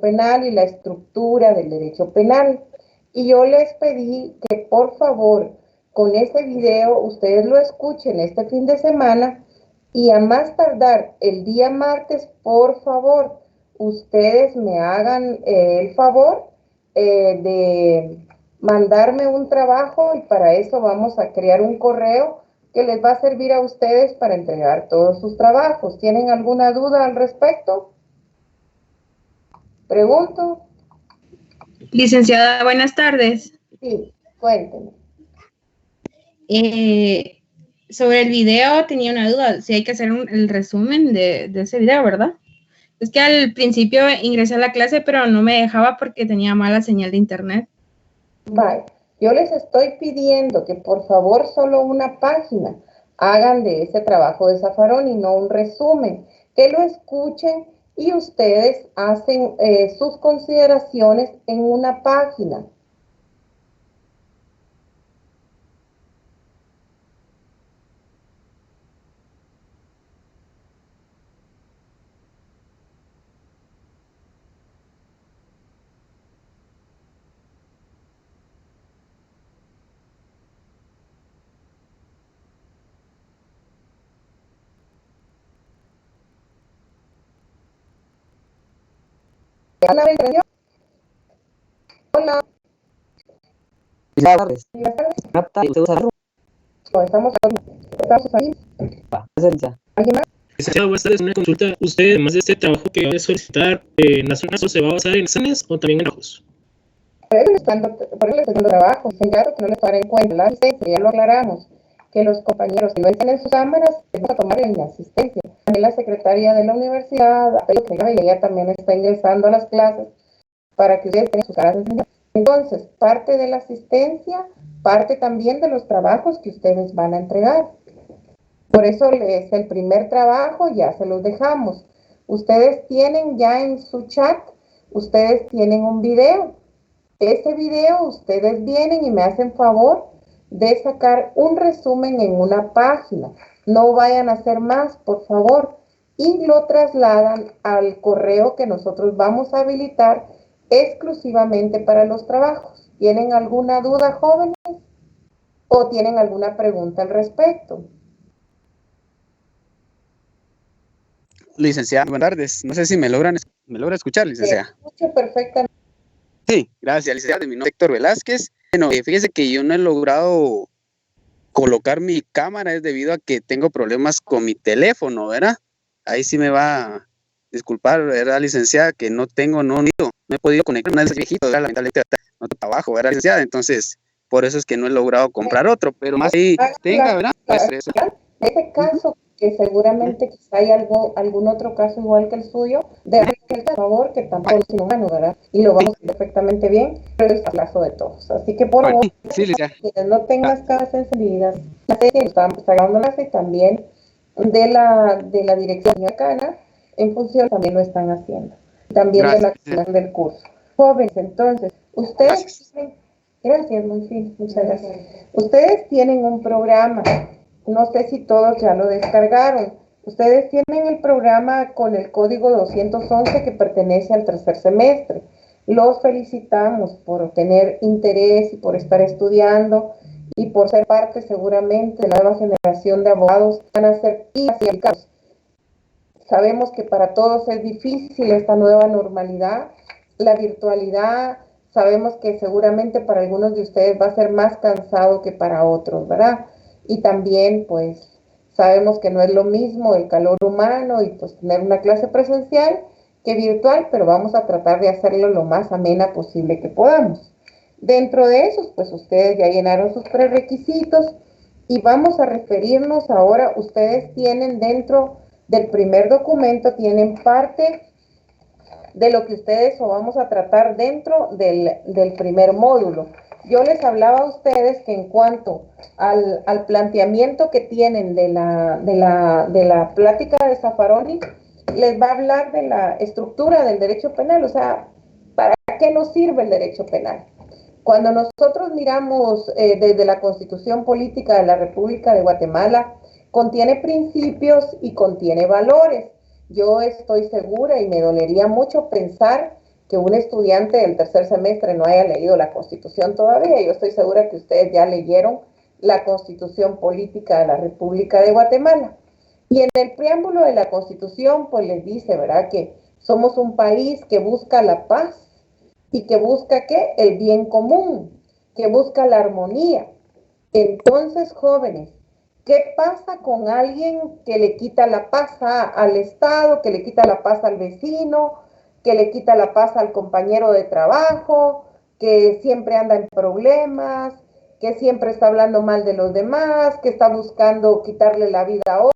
penal y la estructura del derecho penal. Y yo les pedí que por favor, con ese video, ustedes lo escuchen este fin de semana y a más tardar el día martes, por favor, ustedes me hagan el favor de mandarme un trabajo y para eso vamos a crear un correo que les va a servir a ustedes para entregar todos sus trabajos. ¿Tienen alguna duda al respecto? Pregunto. Licenciada, buenas tardes. Sí, cuéntenme. Sobre el video tenía una duda, si hay que hacer el resumen de ese video, ¿verdad? Es que al principio ingresé a la clase, pero no me dejaba porque tenía mala señal de internet. Vale, yo les estoy pidiendo que por favor solo una página hagan de ese trabajo de Zaffaroni y no un resumen, que lo escuchen y ustedes hacen sus consideraciones en una página. Hola. Buenas Estamos ahí. ¿Alguien más? Licenciado, buenas tardes. Una consulta. ¿Usted, además de este trabajo que va a solicitar, nacional, se va a basar en exámenes o también en trabajos? Por eso les estoy dando trabajo, claro que no les para en cuenta la asistencia, ya lo aclaramos, que los compañeros que no estén en sus cámaras, vamos a tomar en asistencia. También la secretaria de la universidad, ella también está ingresando a las clases para que ustedes tengan sus clases. Entonces, parte de la asistencia, parte también de los trabajos que ustedes van a entregar. Por eso es el primer trabajo, ya se los dejamos. Ustedes tienen ya en su chat, ustedes tienen un video. Ese video ustedes vienen y me hacen favor de sacar un resumen en una página. No vayan a hacer más, por favor. Y lo trasladan al correo que nosotros vamos a habilitar exclusivamente para los trabajos. ¿Tienen alguna duda, jóvenes? ¿O tienen alguna pregunta al respecto? Licenciada, buenas tardes. No sé si me logra escuchar, licenciada. Se escucha perfectamente. Sí, gracias, licenciada. Mi nombre es Héctor Velázquez. Bueno, fíjese que yo no he logrado colocar mi cámara, es debido a que tengo problemas con mi teléfono, ¿verdad? Ahí sí me va a disculpar, ¿verdad, licenciada? Que no he podido conectar una de esas viejitas, ¿verdad? Lamentablemente no está abajo, ¿verdad, licenciada? Entonces, por eso es que no he logrado comprar otro, pero más ahí tenga, ¿verdad? En ese caso, que seguramente quizá hay algún otro caso igual que el suyo, de por favor, que tampoco es inhumano, ¿verdad? Y lo vamos a hacer perfectamente bien, pero es el caso de todos. Así que por favor, sí, quienes no tengan las cámaras encendidas, la serie estamos grabando y también de la dirección de Cana, en función también lo están haciendo. También de la acción del curso. Jóvenes, entonces, ustedes tienen, gracias, muchas gracias. Ustedes tienen un programa. No sé si todos ya lo descargaron. Ustedes tienen el programa con el código 211 que pertenece al tercer semestre. Los felicitamos por tener interés y por estar estudiando y por ser parte seguramente de la nueva generación de abogados que van a ser eficaces. Sabemos que para todos es difícil esta nueva normalidad, la virtualidad. Sabemos que seguramente para algunos de ustedes va a ser más cansado que para otros, ¿verdad? Y también, pues, sabemos que no es lo mismo el calor humano y pues tener una clase presencial que virtual, pero vamos a tratar de hacerlo lo más amena posible que podamos. Dentro de esos, pues ustedes ya llenaron sus prerequisitos y vamos a referirnos ahora, ustedes tienen dentro del primer documento, tienen parte de lo que ustedes vamos a tratar dentro del primer módulo. Yo les hablaba a ustedes que en cuanto al planteamiento que tienen de la plática de Zaffaroni, les va a hablar de la estructura del derecho penal, o sea, ¿para qué nos sirve el derecho penal? Cuando nosotros miramos desde la Constitución Política de la República de Guatemala, contiene principios y contiene valores. Yo estoy segura y me dolería mucho pensar que un estudiante del tercer semestre no haya leído la Constitución todavía. Yo estoy segura que ustedes ya leyeron la Constitución Política de la República de Guatemala. Y en el preámbulo de la Constitución, pues les dice, ¿verdad?, que somos un país que busca la paz y que busca, ¿qué?, el bien común, que busca la armonía. Entonces, jóvenes, ¿qué pasa con alguien que le quita la paz al Estado, que le quita la paz al vecino, que le quita la paz al compañero de trabajo, que siempre anda en problemas, que siempre está hablando mal de los demás, que está buscando quitarle la vida a otro?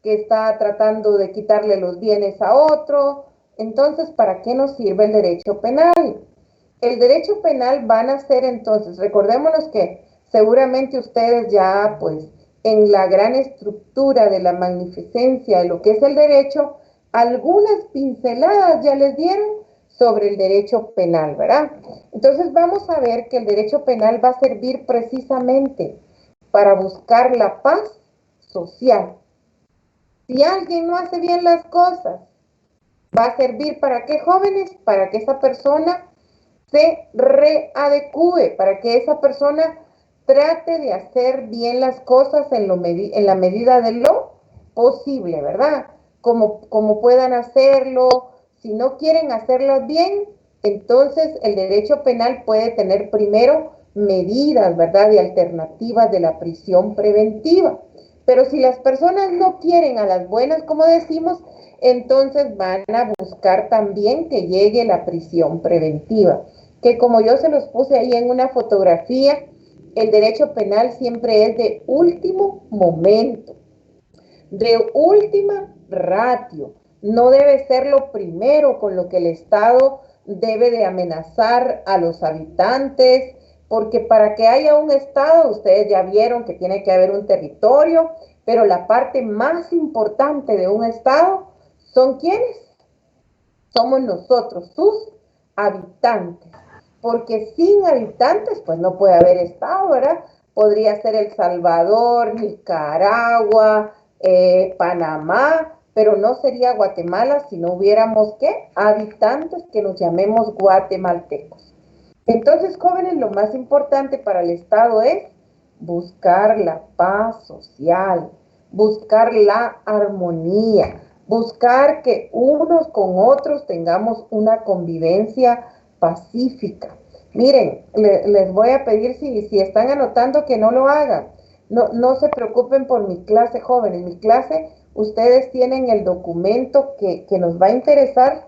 Que está tratando de quitarle los bienes a otro. Entonces, ¿para qué nos sirve el derecho penal? El derecho penal van a ser entonces, recordémonos que seguramente ustedes ya, pues, en la gran estructura de la magnificencia de lo que es el derecho, algunas pinceladas ya les dieron sobre el derecho penal, ¿verdad? Entonces vamos a ver que el derecho penal va a servir precisamente para buscar la paz social. Si alguien no hace bien las cosas, va a servir ¿para qué, jóvenes? Para que esa persona se readecue, para que esa persona trate de hacer bien las cosas en la medida de lo posible, ¿verdad? Como puedan hacerlo. Si no quieren hacerlas bien, entonces el derecho penal puede tener primero medidas, ¿verdad?, de alternativas de la prisión preventiva. Pero si las personas no quieren a las buenas, como decimos, entonces van a buscar también que llegue la prisión preventiva, que como yo se los puse ahí en una fotografía, el derecho penal siempre es de último momento, de última ratio. No debe ser lo primero con lo que el Estado debe de amenazar a los habitantes, porque para que haya un Estado, ustedes ya vieron que tiene que haber un territorio, pero la parte más importante de un Estado son ¿quiénes? Somos nosotros, sus habitantes. Porque sin habitantes, pues no puede haber Estado, ¿verdad? Podría ser El Salvador, Nicaragua, Panamá, pero no sería Guatemala si no hubiéramos, ¿qué?, habitantes que nos llamemos guatemaltecos. Entonces, jóvenes, lo más importante para el Estado es buscar la paz social, buscar la armonía, buscar que unos con otros tengamos una convivencia pacífica. Miren, les voy a pedir, si están anotando, que no lo hagan. No se preocupen por mi clase, jóvenes. Mi clase, ustedes tienen el documento que nos va a interesar,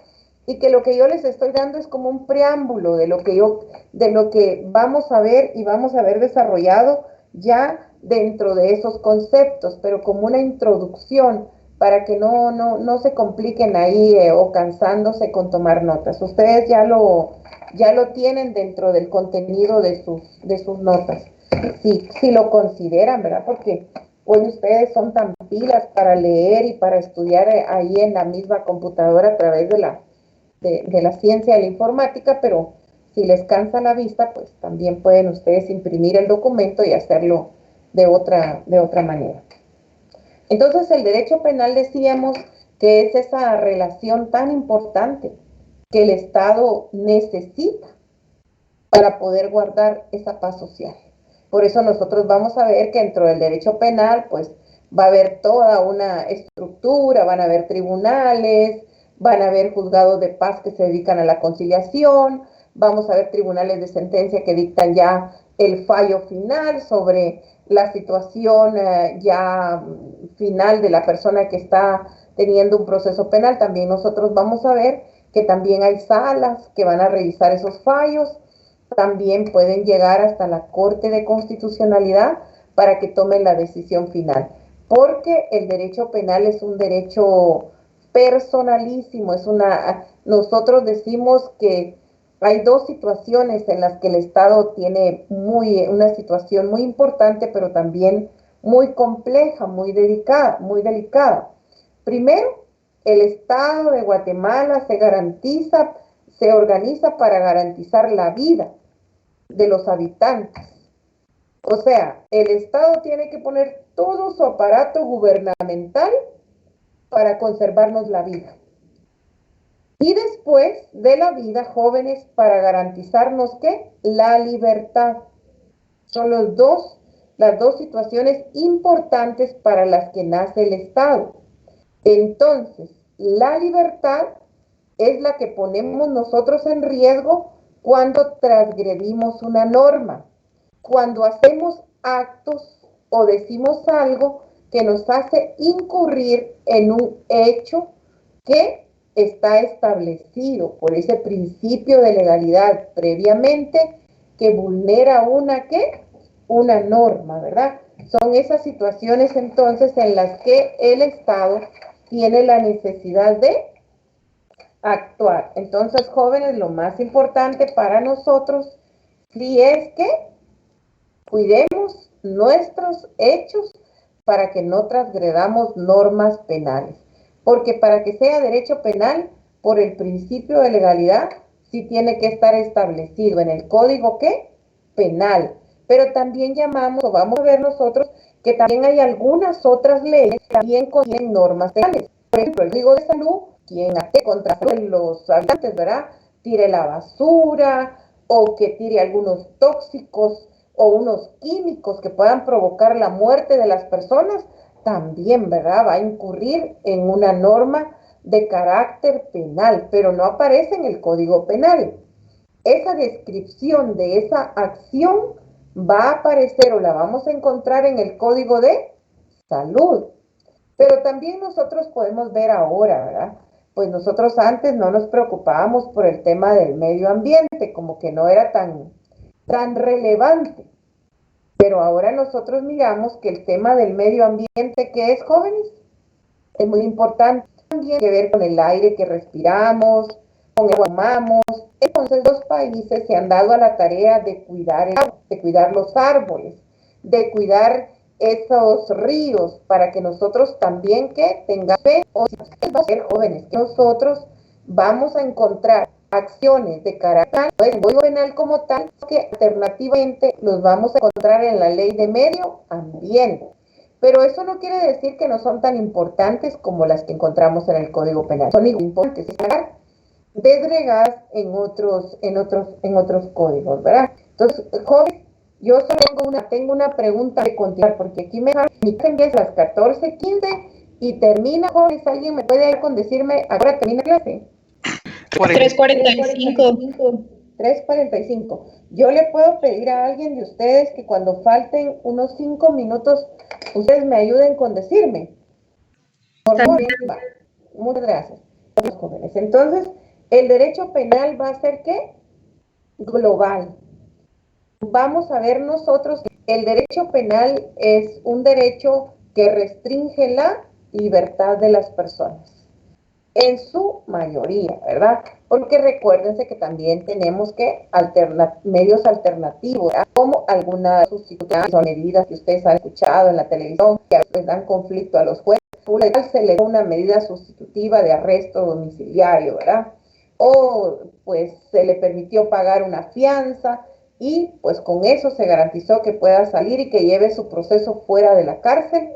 y que lo que yo les estoy dando es como un preámbulo de lo que vamos a ver y vamos a ver desarrollado ya dentro de esos conceptos, pero como una introducción para que no se compliquen ahí o cansándose con tomar notas. Ustedes ya lo tienen dentro del contenido de sus notas, si lo consideran, ¿verdad? Porque hoy ustedes son tan pilas para leer y para estudiar ahí en la misma computadora a través de la ciencia de la informática, pero si les cansa la vista, pues también pueden ustedes imprimir el documento y hacerlo de otra manera. Entonces, el derecho penal, decíamos, que es esa relación tan importante que el Estado necesita para poder guardar esa paz social. Por eso nosotros vamos a ver que dentro del derecho penal, pues, va a haber toda una estructura, van a haber tribunales, van a haber juzgados de paz que se dedican a la conciliación, vamos a ver tribunales de sentencia que dictan ya el fallo final sobre la situación ya final de la persona que está teniendo un proceso penal. También nosotros vamos a ver que también hay salas que van a revisar esos fallos, también pueden llegar hasta la Corte de Constitucionalidad para que tomen la decisión final, porque el derecho penal es un derecho personalísimo, nosotros decimos que hay dos situaciones en las que el Estado tiene una situación muy importante, pero también muy compleja, muy delicada. Primero, el Estado de Guatemala se organiza para garantizar la vida de los habitantes. O sea, el Estado tiene que poner todo su aparato gubernamental para conservarnos la vida. Y después de la vida, jóvenes, para garantizarnos ¿qué? La libertad. Son las dos situaciones importantes para las que nace el Estado. Entonces, la libertad es la que ponemos nosotros en riesgo cuando transgredimos una norma, cuando hacemos actos o decimos algo que nos hace incurrir en un hecho que está establecido por ese principio de legalidad previamente, que vulnera una norma, ¿verdad? Son esas situaciones entonces en las que el Estado tiene la necesidad de actuar. Entonces, jóvenes, lo más importante para nosotros sí es que cuidemos nuestros hechos para que no transgredamos normas penales. Porque para que sea derecho penal, por el principio de legalidad, sí tiene que estar establecido en el código penal. Pero también vamos a ver nosotros que también hay algunas otras leyes que también contienen normas penales. Por ejemplo, el Código de Salud, quien atente contra los habitantes, ¿verdad? Tire la basura o que tire algunos tóxicos o unos químicos que puedan provocar la muerte de las personas, también, ¿verdad? Va a incurrir en una norma de carácter penal, pero no aparece en el Código Penal. Esa descripción de esa acción va a aparecer o la vamos a encontrar en el Código de Salud. Pero también nosotros podemos ver ahora, ¿verdad? Pues nosotros antes no nos preocupábamos por el tema del medio ambiente, como que no era tan relevante. Pero ahora nosotros miramos que el tema del medio ambiente, ¿qué es, jóvenes? Es muy importante. También tiene que ver con el aire que respiramos, con el que tomamos. Entonces los países se han dado a la tarea de cuidar el agua, de cuidar los árboles, de cuidar esos ríos, para que nosotros también tengamos fe, jóvenes, que nosotros vamos a encontrar acciones de carácter penal como tal, que alternativamente los vamos a encontrar en la ley de medio ambiente. Pero eso no quiere decir que no son tan importantes como las que encontramos en el Código Penal. Son importantes, desgregadas en otros códigos, ¿verdad? Entonces, joven, yo solo tengo una pregunta de continuar, porque aquí me empieza a las 14:15 y termina, jóvenes. ¿Alguien me puede ir con decirme ahora termina clase? 3:45. 3:45. Yo le puedo pedir a alguien de ustedes que cuando falten unos 5 minutos, ustedes me ayuden con decirme. Por favor, muchas gracias. Jóvenes. Entonces, el derecho penal va a ser ¿qué? Global. Vamos a ver nosotros que el derecho penal es un derecho que restringe la libertad de las personas. En su mayoría, ¿verdad? Porque recuérdense que también tenemos que medios alternativos, ¿verdad? Como algunas sustituciones o medidas que ustedes han escuchado en la televisión, que a veces dan conflicto a los jueces. Se le da una medida sustitutiva de arresto domiciliario, ¿verdad? O pues se le permitió pagar una fianza y pues con eso se garantizó que pueda salir y que lleve su proceso fuera de la cárcel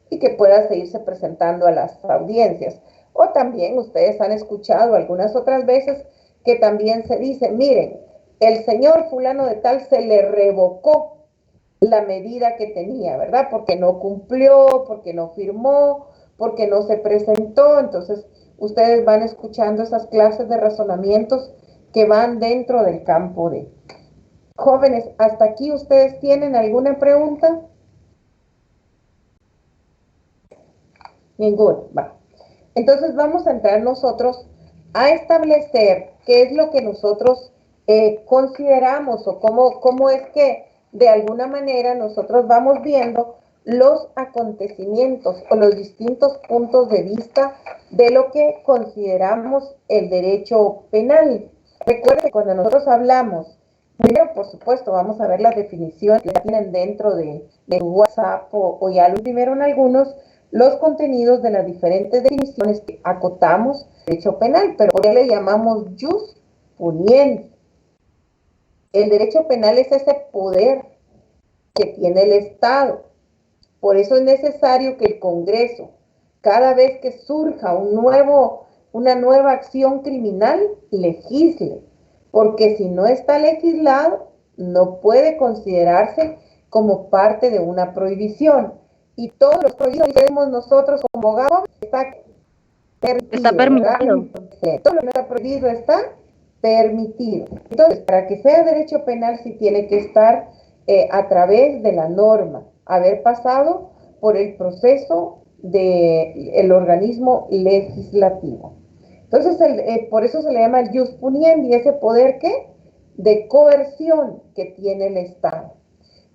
y que pueda seguirse presentando a las audiencias. O también ustedes han escuchado algunas otras veces que también se dice, miren, el señor fulano de tal se le revocó la medida que tenía, ¿verdad? Porque no cumplió, porque no firmó, porque no se presentó. Entonces, ustedes van escuchando esas clases de razonamientos que van dentro del campo de. Jóvenes, ¿hasta aquí ustedes tienen alguna pregunta? Ninguna, va. Entonces vamos a entrar nosotros a establecer qué es lo que nosotros consideramos o cómo es que de alguna manera nosotros vamos viendo los acontecimientos o los distintos puntos de vista de lo que consideramos el derecho penal. Recuerden que cuando nosotros hablamos, primero por supuesto vamos a ver las definiciones que tienen dentro de WhatsApp o ya lo imprimieron algunos, los contenidos de las diferentes definiciones que acotamos derecho penal, pero ¿por qué le llamamos jus puniendi? El derecho penal es ese poder que tiene el Estado. Por eso es necesario que el Congreso, cada vez que surja una nueva acción criminal, legisle, porque si no está legislado, no puede considerarse como parte de una prohibición. Y todos los prohibidos que tenemos nosotros como abogados está permitido. Todo lo que no está prohibido está permitido. Entonces, para que sea derecho penal, sí tiene que estar a través de la norma, haber pasado por el proceso del organismo legislativo. Entonces, por eso se le llama el jus puniendi, ese poder de coerción que tiene el Estado.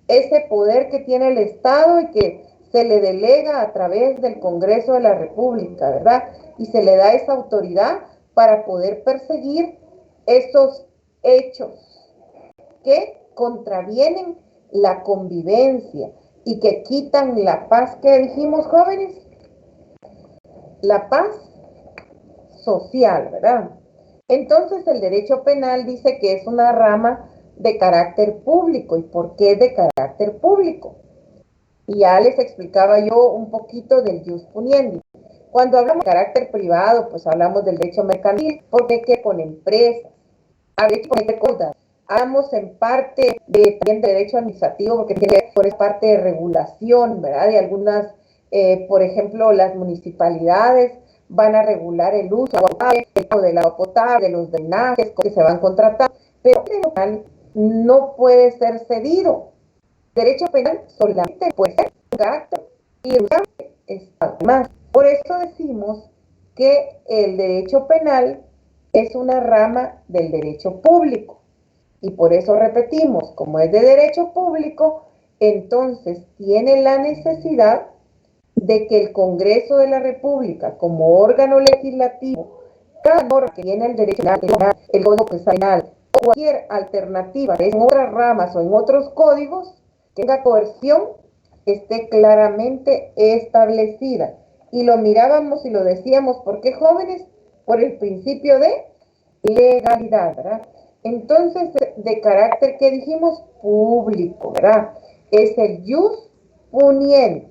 Ese poder que tiene el Estado y que se le delega a través del Congreso de la República, ¿verdad? Y se le da esa autoridad para poder perseguir esos hechos que contravienen la convivencia y que quitan la paz. ¿Qué dijimos, jóvenes? La paz social, ¿verdad? Entonces el derecho penal dice que es una rama de carácter público. ¿Y por qué de carácter público? Y ya les explicaba yo un poquito del jus puniendi. Cuando hablamos de carácter privado, pues hablamos del derecho mercantil, porque que con empresas, hablamos en parte también de derecho administrativo, porque es parte de regulación, ¿verdad? De algunas, por ejemplo, las municipalidades van a regular el uso del agua potable, de los drenajes que se van contratando, pero el derecho penal no puede ser cedido. Derecho penal solamente puede ser un carácter y más. Por eso decimos que el derecho penal es una rama del derecho público. Y por eso repetimos, como es de derecho público, entonces tiene la necesidad de que el Congreso de la República, como órgano legislativo, cada norma que viene el derecho penal, el código penal, o cualquier alternativa en otras ramas o en otros códigos, que tenga coerción, esté claramente establecida. Y lo mirábamos y lo decíamos, ¿por qué, jóvenes? Por el principio de legalidad, ¿verdad? Entonces, de carácter, ¿qué dijimos? Público, ¿verdad? Es el jus puniendi.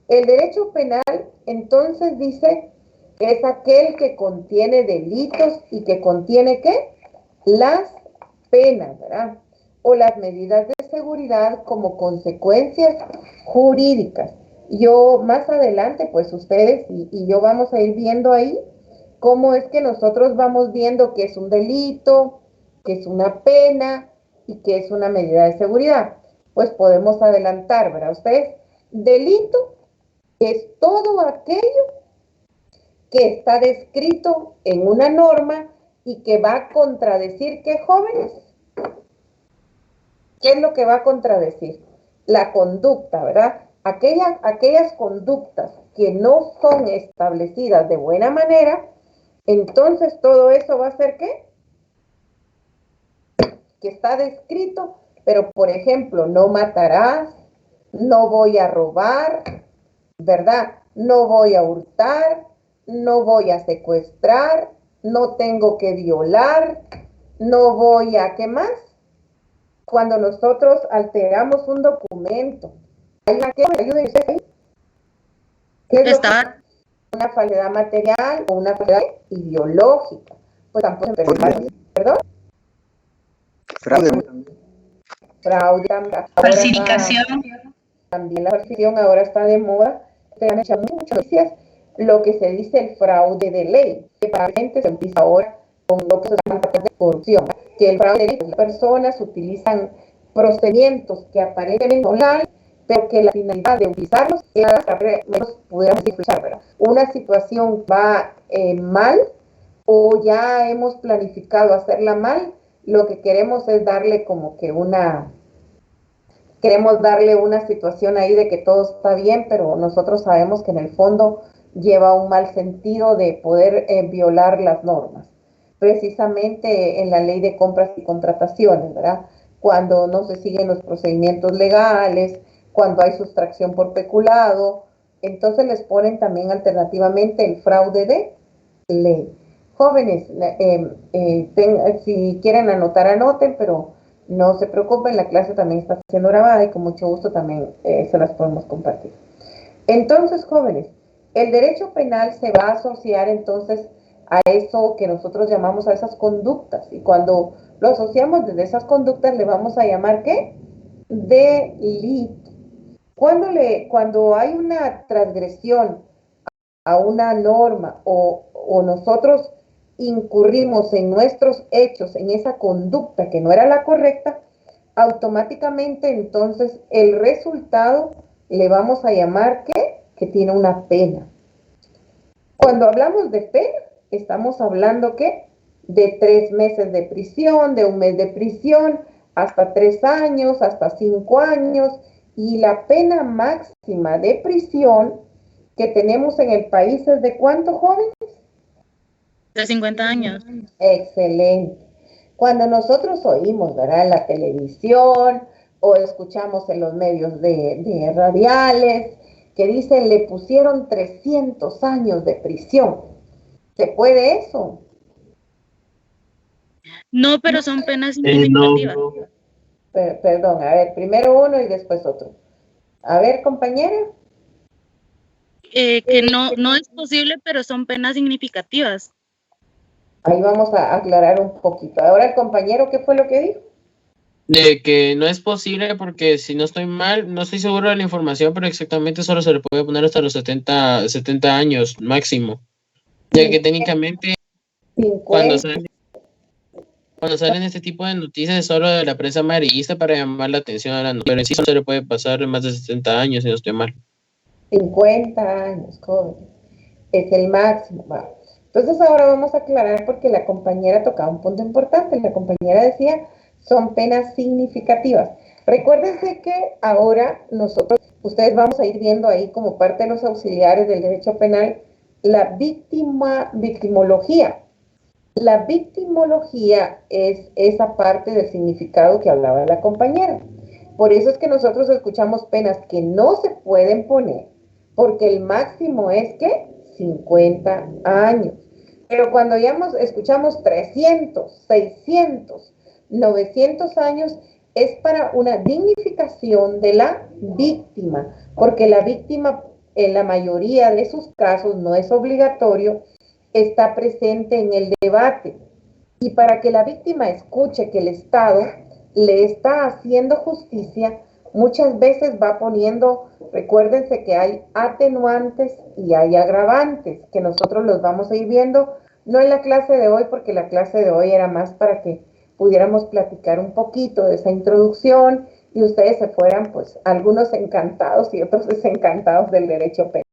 El derecho penal, entonces, dice que es aquel que contiene delitos y que contiene, ¿qué? Las penas, ¿verdad? O las medidas de seguridad como consecuencias jurídicas. Yo más adelante, pues ustedes y yo vamos a ir viendo ahí cómo es que nosotros vamos viendo que es un delito, que es una pena y que es una medida de seguridad. Pues podemos adelantar, ¿verdad? Ustedes, delito es todo aquello que está descrito en una norma y que va a contradecir, ¿qué, jóvenes? ¿Qué es lo que va a contradecir? La conducta, ¿verdad? Aquellas conductas que no son establecidas de buena manera, entonces todo eso va a ser ¿qué? Que está descrito, pero por ejemplo, no matarás, no voy a robar, ¿verdad? No voy a hurtar, no voy a secuestrar, no tengo que violar, no voy a, ¿qué más? Cuando nosotros alteramos un documento, hay una que ayude ahí. ¿Qué es una falsedad material o una falsedad ideológica? Pues tampoco ¿perdón? Fraude. Falsificación. También la falsificación ahora está de moda. Se han hecho muchas noticias. Lo que se dice el fraude de ley, que probablemente se empieza ahora con lo que se llama de corrupción, que el fraude de las personas utilizan procedimientos que aparentemente son legales, pero que la finalidad de utilizarlos es pudiéramos escuchar, ¿verdad? Una situación va mal o ya hemos planificado hacerla mal, lo que queremos es darle como que queremos darle una situación ahí de que todo está bien, pero nosotros sabemos que en el fondo lleva un mal sentido de poder violar las normas. Precisamente en la ley de compras y contrataciones, ¿verdad? Cuando no se siguen los procedimientos legales, cuando hay sustracción por peculado, entonces les ponen también alternativamente el fraude de ley. Jóvenes, si quieren anotar, anoten, pero no se preocupen, la clase también está siendo grabada y con mucho gusto también se las podemos compartir. Entonces, jóvenes, el derecho penal se va a asociar entonces a eso que nosotros llamamos a esas conductas, y cuando lo asociamos desde esas conductas le vamos a llamar ¿qué? Delito. Cuando hay una transgresión a una norma o nosotros incurrimos en nuestros hechos, en esa conducta que no era la correcta, automáticamente entonces el resultado le vamos a llamar que tiene una pena. Cuando hablamos de pena, estamos hablando que de 3 meses de prisión, de 1 mes de prisión, hasta 3 años, hasta 5 años, y la pena máxima de prisión que tenemos en el país es de ¿cuánto, jóvenes? De 50 años. Excelente. Cuando nosotros oímos, ¿verdad?, en la televisión o escuchamos en los medios de radiales que dicen le pusieron 300 años de prisión. ¿Se puede eso? No, pero son penas No, significativas. Perdón, a ver, primero uno y después otro. A ver, compañera. Que no es posible, pero son penas significativas. Ahí vamos a aclarar un poquito. Ahora el compañero, ¿qué fue lo que dijo? De que no es posible porque si no estoy mal, no estoy seguro de la información, pero exactamente solo se le puede poner hasta los 70 años máximo. Ya que técnicamente 50. cuando salen este tipo de noticias es solo de la prensa amarillista para llamar la atención a la noticia, pero en sí no se le puede pasar más de 70 años si no estoy mal. 50 años, jóvenes. Es el máximo. Va. Entonces ahora vamos a aclarar porque la compañera tocaba un punto importante. La compañera decía, son penas significativas. Recuérdense que ahora nosotros, ustedes vamos a ir viendo ahí como parte de los auxiliares del derecho penal, la victimología. La victimología es esa parte del significado que hablaba la compañera. Por eso es que nosotros escuchamos penas que no se pueden poner, porque el máximo es que 50 años. Pero cuando ya escuchamos 300, 600, 900 años, es para una dignificación de la víctima, porque la víctima en la mayoría de sus casos no es obligatorio, está presente en el debate. Y para que la víctima escuche que el Estado le está haciendo justicia, muchas veces va poniendo, recuérdense que hay atenuantes y hay agravantes, que nosotros los vamos a ir viendo, no en la clase de hoy, porque la clase de hoy era más para que pudiéramos platicar un poquito de esa introducción y ustedes se fueran, pues, algunos encantados y otros desencantados del derecho penal.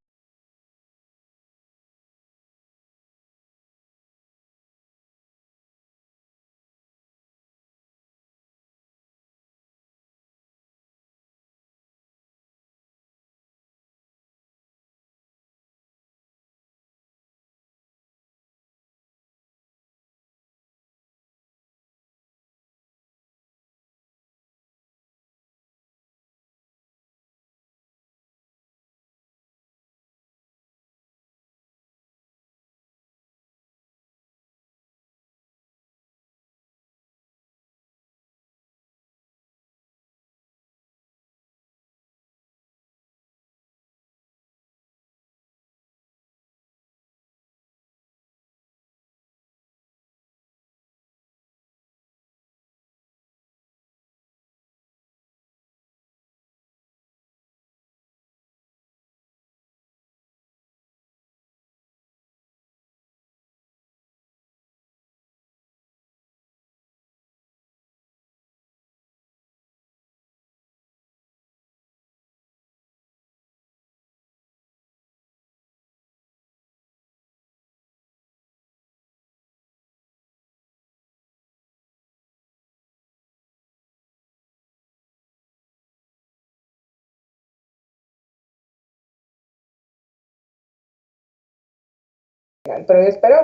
penal, pero yo espero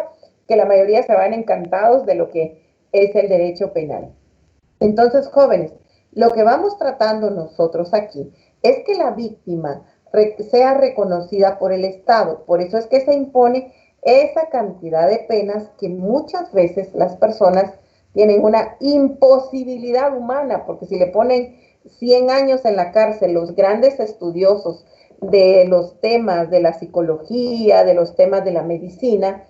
que la mayoría se van encantados de lo que es el derecho penal. Entonces, jóvenes, lo que vamos tratando nosotros aquí es que la víctima sea reconocida por el Estado. Por eso es que se impone esa cantidad de penas que muchas veces las personas tienen una imposibilidad humana, porque si le ponen 100 años en la cárcel, los grandes estudiosos de los temas de la psicología, de los temas de la medicina,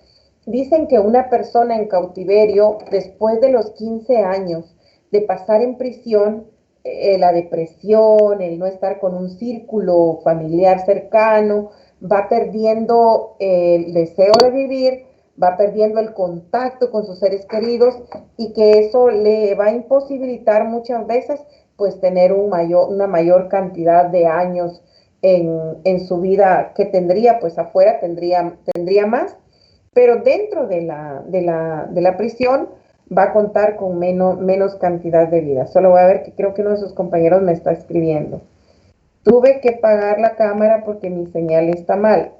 dicen que una persona en cautiverio, después de los 15 años de pasar en prisión, la depresión, el no estar con un círculo familiar cercano, va perdiendo el deseo de vivir, va perdiendo el contacto con sus seres queridos y que eso le va a imposibilitar muchas veces pues tener una mayor cantidad de años en su vida que tendría, pues afuera tendría más, pero dentro de la prisión va a contar con menos cantidad de vida. Solo voy a ver que creo que uno de sus compañeros me está escribiendo. Tuve que pagar la cámara porque mi señal está mal.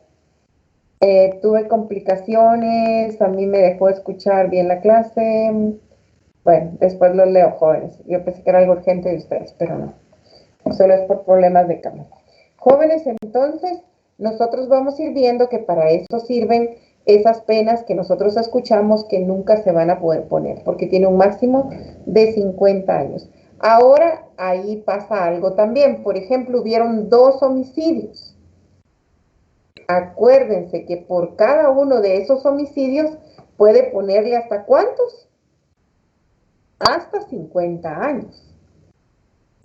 Tuve complicaciones, a mí me dejó escuchar bien la clase. Bueno, después lo leo, jóvenes. Yo pensé que era algo urgente de ustedes, pero no. Solo es por problemas de cámara. Jóvenes, entonces, nosotros vamos a ir viendo que para eso sirven esas penas que nosotros escuchamos que nunca se van a poder poner, porque tiene un máximo de 50 años. Ahora, ahí pasa algo también. Por ejemplo, hubieron 2 homicidios. Acuérdense que por cada uno de esos homicidios puede ponerle ¿hasta cuántos? Hasta 50 años.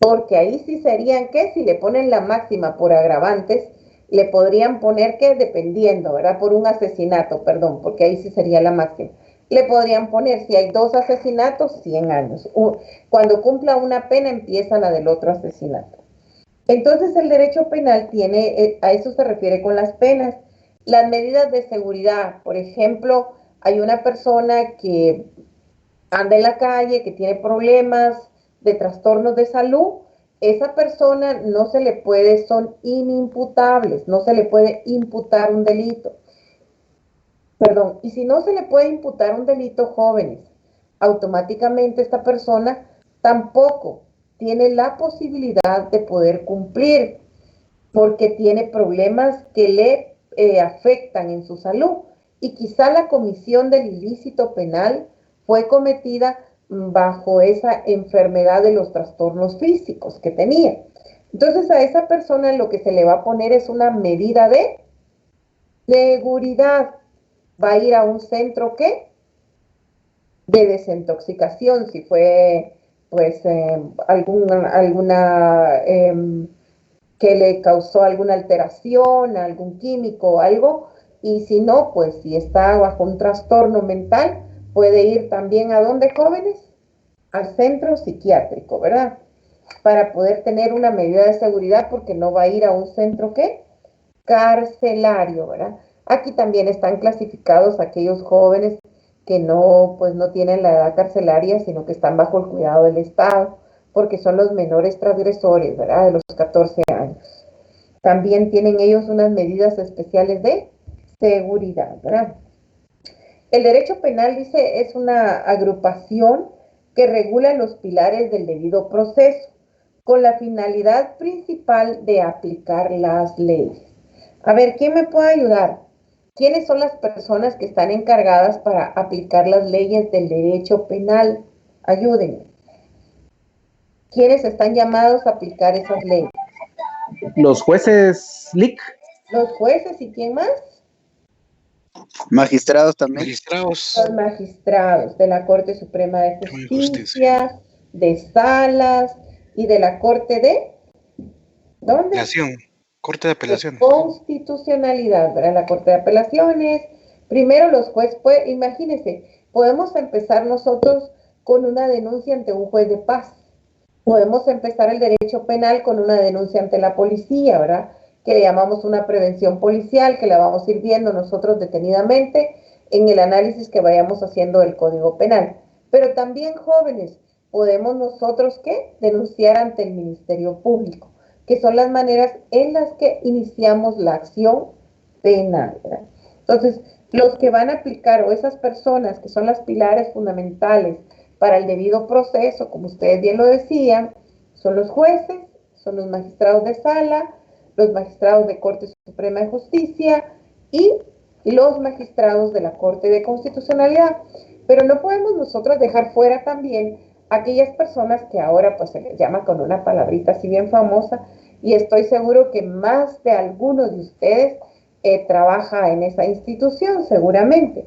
Porque ahí sí serían que si le ponen la máxima por agravantes, le podrían poner que dependiendo, ¿verdad? Por un asesinato, perdón, porque ahí sí sería la máxima. Le podrían poner, si hay 2 asesinatos, 100 años. Cuando cumpla una pena, empieza la del otro asesinato. Entonces, el derecho penal tiene, a eso se refiere con las penas. Las medidas de seguridad, por ejemplo, hay una persona que anda en la calle, que tiene problemas de trastornos de salud, esa persona no se le puede, son inimputables, no se le puede imputar un delito. Perdón, y si no se le puede imputar un delito, jóvenes, automáticamente esta persona tampoco tiene la posibilidad de poder cumplir porque tiene problemas que le afectan en su salud y quizá la comisión del ilícito penal fue cometida bajo esa enfermedad de los trastornos físicos que tenía. Entonces a esa persona lo que se le va a poner es una medida de seguridad. Va a ir a un centro ¿qué? De desintoxicación, si fue pues alguna que le causó alguna alteración, algún químico o algo, y si no, pues si está bajo un trastorno mental, puede ir también ¿a dónde, jóvenes? Al centro psiquiátrico, ¿verdad? Para poder tener una medida de seguridad porque no va a ir a un centro ¿qué? Carcelario, ¿verdad? Aquí también están clasificados aquellos jóvenes que no, pues no tienen la edad carcelaria, sino que están bajo el cuidado del Estado, porque son los menores transgresores, ¿verdad? De los 14 años. También tienen ellos unas medidas especiales de seguridad, ¿verdad? El derecho penal, dice, es una agrupación que regula los pilares del debido proceso, con la finalidad principal de aplicar las leyes. A ver, ¿quién me puede ayudar? ¿Quiénes son las personas que están encargadas para aplicar las leyes del derecho penal? Ayúdenme. ¿Quiénes están llamados a aplicar esas leyes? Los jueces LIC. Los jueces, ¿y quién más? Magistrados también. Magistrados. Los magistrados de la Corte Suprema de Justicia, de Salas y de la Corte de... ¿Dónde? Apelación. Corte de apelaciones. Constitucionalidad, ¿verdad? La Corte de Apelaciones. Primero los jueces, pues, imagínense, podemos empezar nosotros con una denuncia ante un juez de paz. Podemos empezar el derecho penal con una denuncia ante la policía, ¿verdad? Que le llamamos una prevención policial, que la vamos a ir viendo nosotros detenidamente en el análisis que vayamos haciendo del Código Penal. Pero también, jóvenes, podemos nosotros, ¿qué? Denunciar ante el Ministerio Público, que son las maneras en las que iniciamos la acción penal, ¿verdad? Entonces, Los que van a aplicar o esas personas que son las pilares fundamentales para el debido proceso, como ustedes bien lo decían, son los jueces, son los magistrados de sala, los magistrados de Corte Suprema de Justicia y los magistrados de la Corte de Constitucionalidad. Pero no podemos nosotros dejar fuera también aquellas personas que ahora pues se les llama con una palabrita así bien famosa, y estoy seguro que más de algunos de ustedes trabaja en esa institución, seguramente,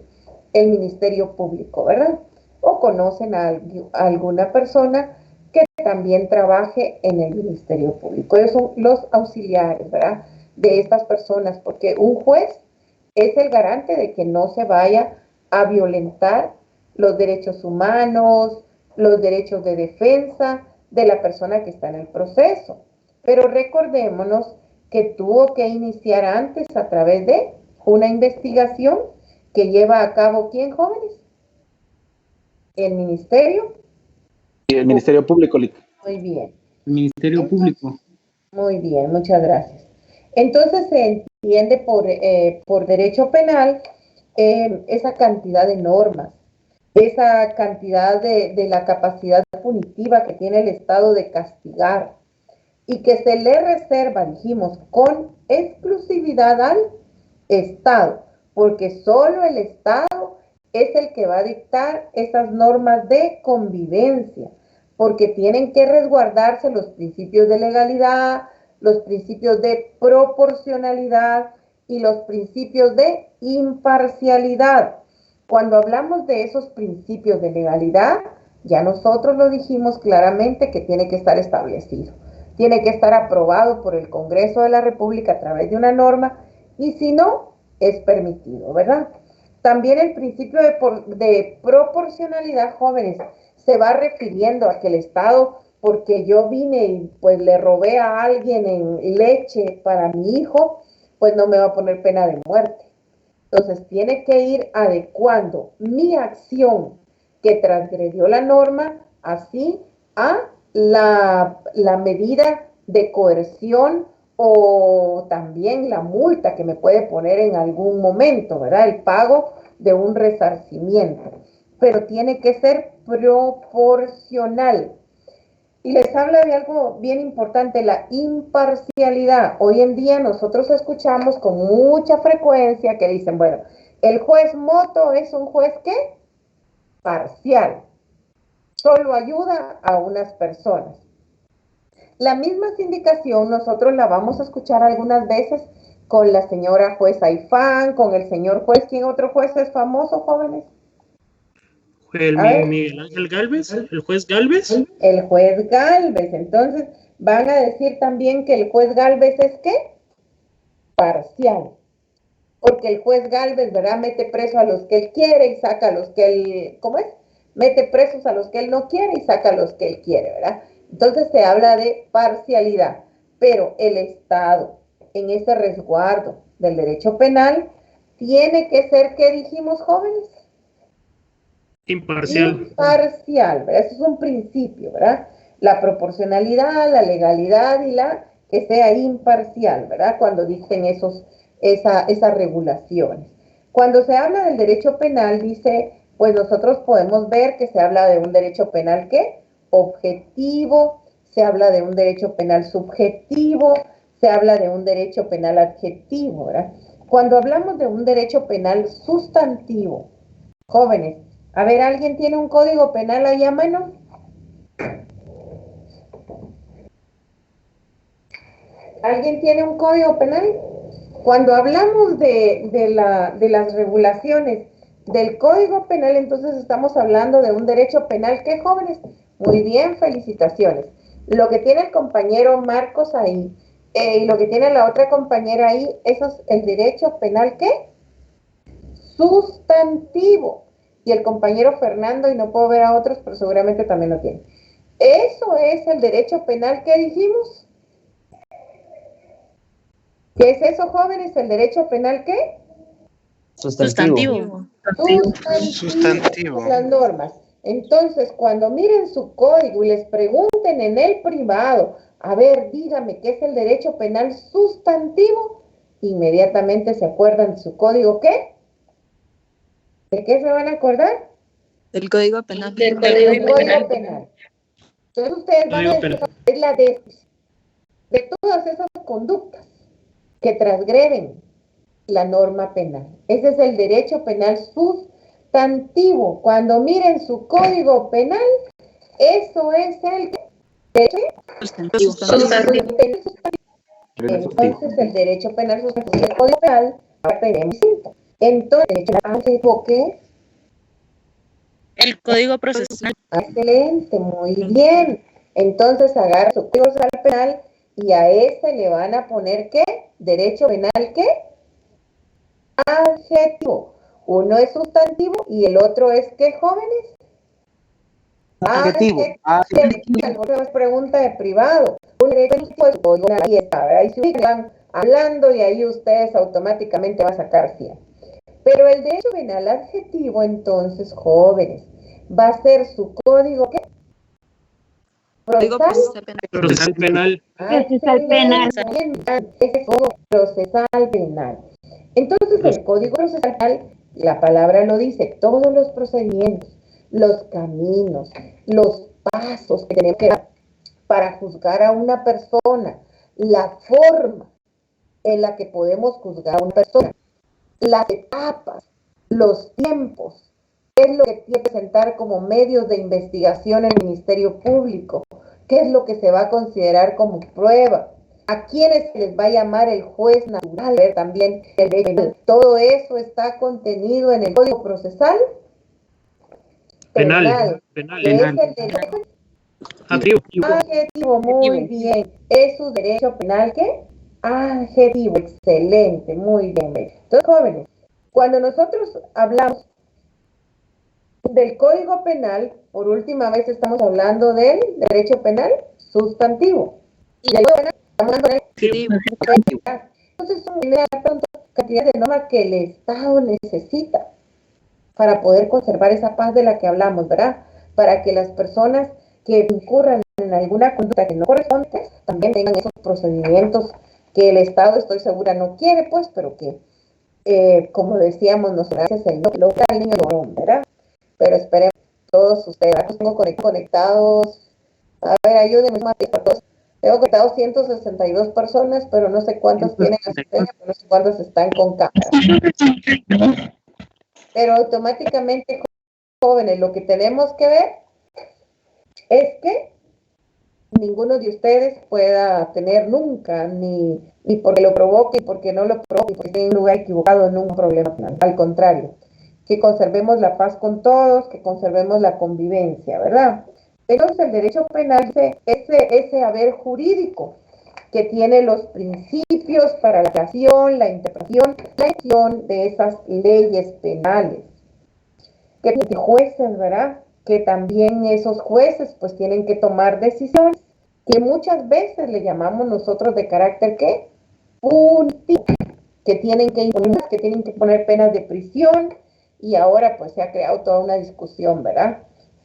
el Ministerio Público, ¿verdad? O conocen a alguna persona que también trabaje en el Ministerio Público. Ellos son los auxiliares, ¿verdad? De estas personas, porque un juez es el garante de que no se vaya a violentar los derechos humanos, los derechos de defensa de la persona que está en el proceso. Pero recordémonos que tuvo que iniciar antes a través de una investigación que lleva a cabo, ¿quién, jóvenes? El Ministerio. Y el Ministerio Público, Lic. Muy bien. Ministerio Público. Muy bien, muchas gracias. Entonces se entiende por derecho penal esa cantidad de normas, esa cantidad de la capacidad punitiva que tiene el Estado de castigar y que se le reserva, dijimos, con exclusividad al Estado, porque solo el Estado es el que va a dictar esas normas de convivencia, porque tienen que resguardarse los principios de legalidad, los principios de proporcionalidad y los principios de imparcialidad. Cuando hablamos de esos principios de legalidad, ya nosotros lo dijimos claramente que tiene que estar establecido. Tiene que estar aprobado por el Congreso de la República a través de una norma, y si no, es permitido, ¿verdad? También el principio de proporcionalidad, jóvenes, se va refiriendo a que el Estado, porque yo vine y pues le robé a alguien en leche para mi hijo, pues no me va a poner pena de muerte. Entonces tiene que ir adecuando mi acción que transgredió la norma así a la medida de coerción o también la multa que me puede poner en algún momento, ¿verdad? El pago de un resarcimiento. Pero tiene que ser proporcional. Y les habla de algo bien importante, la imparcialidad. Hoy en día nosotros escuchamos con mucha frecuencia que dicen, bueno, el juez Moto es un juez ¿qué? Parcial. Solo ayuda a unas personas. La misma sindicación nosotros la vamos a escuchar algunas veces con la señora juez Aifán, con el señor juez. ¿Quién otro juez es famoso, jóvenes? Miguel Ángel Gálvez, el juez Gálvez. El juez Gálvez. Entonces van a decir también que el juez Gálvez es ¿qué? Parcial. Porque el juez Gálvez, ¿verdad? Mete preso a los que él quiere y saca a los que él, ¿cómo es? Mete presos a los que él no quiere y saca a los que él quiere, ¿verdad? Entonces se habla de parcialidad, pero el Estado en ese resguardo del derecho penal tiene que ser, ¿qué dijimos, jóvenes? Imparcial. Imparcial, ¿verdad? Eso es un principio, ¿verdad? La proporcionalidad, la legalidad y la que sea imparcial, ¿verdad? Cuando dicen esas regulaciones. Cuando se habla del derecho penal, dice, pues nosotros podemos ver que se habla de un derecho penal, ¿qué? Objetivo, se habla de un derecho penal subjetivo, se habla de un derecho penal adjetivo, ¿verdad? Cuando hablamos de un derecho penal sustantivo, jóvenes, a ver, ¿alguien tiene un código penal ahí a mano? ¿Alguien tiene un código penal? Cuando hablamos de las regulaciones del Código Penal, entonces estamos hablando de un derecho penal, ¿qué, jóvenes? Muy bien, felicitaciones. Lo que tiene el compañero Marcos ahí y lo que tiene la otra compañera ahí, eso es el derecho penal, ¿qué? Sustantivo. Y el compañero Fernando, y no puedo ver a otros, pero seguramente también lo tiene. Eso es el derecho penal, ¿qué dijimos? ¿Qué es eso, jóvenes? ¿El derecho penal qué? Sustantivo. Sustantivo. Las normas. Entonces, cuando miren su código y les pregunten en el privado, a ver, dígame, ¿qué es el derecho penal sustantivo? Inmediatamente se acuerdan de su código, ¿qué? ¿De qué se van a acordar? Del Código Penal. Del Código Penal. Entonces ustedes van a descubrir la de todas esas conductas que transgreden la norma penal. Ese es el derecho penal sustantivo. Cuando miren su Código Penal, eso es el derecho sustantivo. Entonces el derecho penal sustantivo del Código Penal distinto. Entonces, el derecho adjetivo, ¿qué es? El Código Procesal. Excelente, muy bien. Entonces agarra su Código Penal y a ese le van a poner ¿qué? Derecho penal, ¿qué? Adjetivo. Uno es sustantivo y el otro es ¿qué, jóvenes? Adjetivo. Alguna pregunta de privado. Un derecho pues, ahí está, ¿verdad? Y si van hablando y ahí ustedes automáticamente van a sacar 100. Pero el derecho penal adjetivo, entonces, jóvenes, va a ser su código, ¿qué? Procesal penal. Procesal penal. Ese código procesal penal. Entonces, el código procesal penal, la palabra lo dice, todos los procedimientos, los caminos, los pasos que tenemos que dar para juzgar a una persona, la forma en la que podemos juzgar a una persona, las etapas, los tiempos, qué es lo que tiene que presentar como medios de investigación el Ministerio Público, qué es lo que se va a considerar como prueba, a quiénes se les va a llamar el juez natural, también el derecho. Todo eso está contenido en el Código Procesal Penal. Es el derecho adjetivo, muy bien. Es su derecho penal, ¿qué? Adjetivo, excelente, muy bien. Entonces, jóvenes, cuando nosotros hablamos del Código Penal, por última vez estamos hablando del derecho penal sustantivo. Y del Código Penal estamos hablando del adjetivo. Entonces, son una cantidad de normas que el Estado necesita para poder conservar esa paz de la que hablamos, ¿verdad? Para que las personas que incurran en alguna conducta que no corresponde, también tengan esos procedimientos que el Estado, estoy segura, no quiere, pues, pero que, como decíamos, nos hace el local niño dorón, ¿verdad? Pero esperemos todos ustedes, los tengo conectados, a ver, ayúdenme más a todos. Tengo conectados 162 personas, pero no sé cuántas tienen asistencia, no sé cuántas están con cámara. Pero automáticamente, jóvenes, lo que tenemos que ver es que ninguno de ustedes pueda tener nunca, ni porque lo provoque, ni porque no lo provoque, porque esté en un lugar equivocado, ningún problema penal. Al contrario, que conservemos la paz con todos, que conservemos la convivencia, ¿verdad? Entonces, el derecho penal es ese haber jurídico que tiene los principios para la creación, la interpretación, la acción de esas leyes penales. Que tienen jueces, ¿verdad? Que también esos jueces pues tienen que tomar decisiones que muchas veces le llamamos nosotros de carácter ¿qué? Punitivo, que tienen que poner penas de prisión y ahora pues se ha creado toda una discusión, ¿verdad?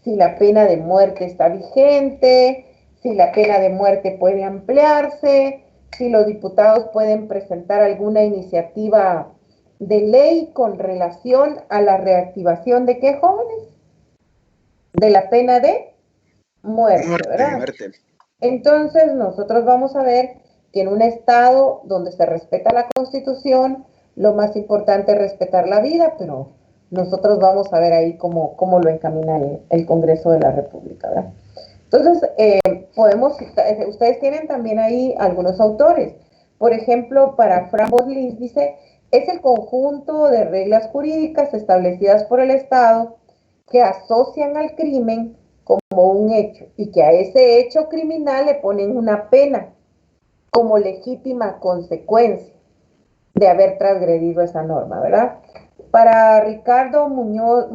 Si la pena de muerte está vigente, si la pena de muerte puede ampliarse, si los diputados pueden presentar alguna iniciativa de ley con relación a la reactivación de ¿qué, jóvenes? De la pena de muerte, ¿verdad? Entonces nosotros vamos a ver que en un estado donde se respeta la Constitución, lo más importante es respetar la vida, pero nosotros vamos a ver ahí cómo lo encamina el Congreso de la República, ¿verdad? Entonces, ustedes tienen también ahí algunos autores. Por ejemplo, para Fran Bodlis dice, es el conjunto de reglas jurídicas establecidas por el Estado que asocian al crimen como un hecho y que a ese hecho criminal le ponen una pena como legítima consecuencia de haber transgredido esa norma, ¿verdad? Para Ricardo Muñoz,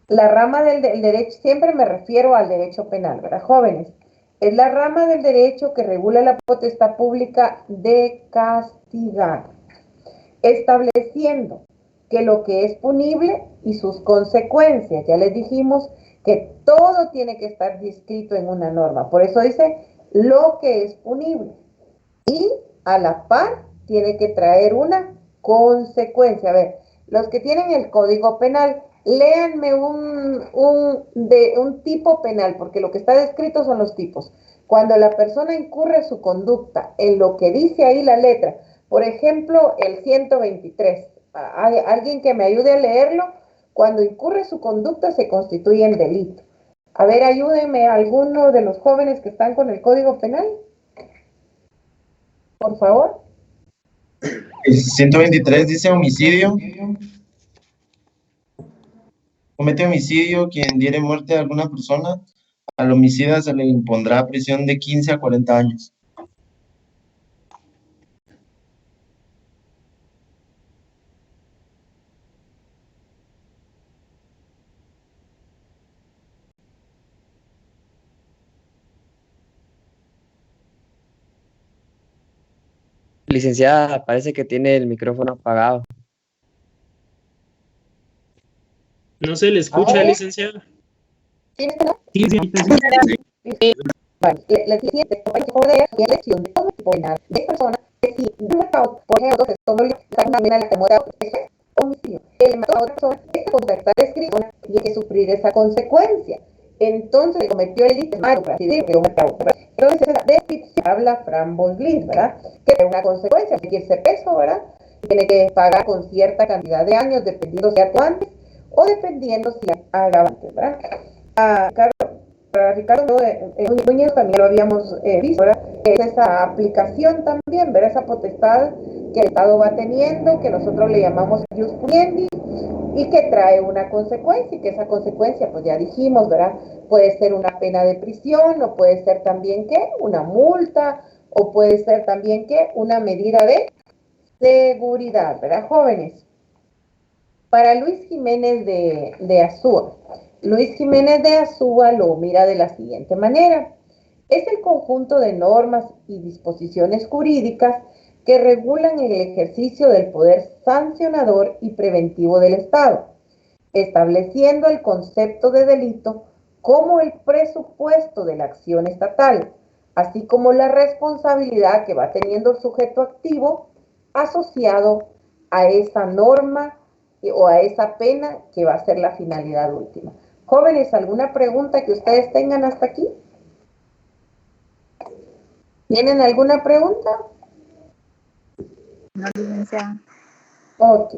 la rama del derecho, siempre me refiero al derecho penal, ¿verdad, jóvenes? Es la rama del derecho que regula la potestad pública de castigar, estableciendo que lo que es punible y sus consecuencias, ya les dijimos que todo tiene que estar descrito en una norma, por eso dice lo que es punible y a la par tiene que traer una consecuencia. A ver, Los que tienen el Código Penal, léanme un tipo penal, porque lo que está descrito son los tipos. Cuando la persona incurre su conducta en lo que dice ahí la letra, por ejemplo, el 123, ¿hay alguien que me ayude a leerlo? Cuando incurre su conducta se constituye en delito. A ver, ayúdenme a alguno de los jóvenes que están con el Código Penal, por favor. El 123 dice homicidio. Comete homicidio quien diere muerte a alguna persona. Al homicida se le impondrá prisión de 15 a 40 años. Licenciada, parece que tiene el micrófono apagado. No se le escucha, licenciada. ¿Sí, no? Sí, sí. Bueno, la siguiente joder y elección de todo tipo penal de personas que si no matado, por ejemplo, se tomó una pena la que muera homicidio, él mató a otra persona, esta conducta está escrita y hay que sufrir esa consecuencia. Entonces cometió el delito malo, para decir que entonces esa descripción habla Fran Boslis, ¿verdad? Que es una consecuencia, tiene que irse preso, ¿verdad? Tiene que pagar con cierta cantidad de años, dependiendo si antes o dependiendo si agravantes, ¿verdad? Para Ricardo Núñez también lo habíamos visto, ¿verdad? Es esa aplicación también, ver esa potestad que el Estado va teniendo, que nosotros le llamamos jus puniendi, y que trae una consecuencia, y que esa consecuencia, pues ya dijimos, ¿verdad? Puede ser una pena de prisión, o puede ser también, ¿qué? Una multa, o puede ser también, ¿qué? Una medida de seguridad, ¿verdad, jóvenes? Para Luis Jiménez de Azúa. Luis Jiménez de Azúa lo mira de la siguiente manera. Es el conjunto de normas y disposiciones jurídicas que regulan el ejercicio del poder sancionador y preventivo del Estado, estableciendo el concepto de delito como el presupuesto de la acción estatal, así como la responsabilidad que va teniendo el sujeto activo asociado a esa norma o a esa pena que va a ser la finalidad última. Jóvenes, ¿alguna pregunta que ustedes tengan hasta aquí? ¿Tienen alguna pregunta? No, licenciada. Ok.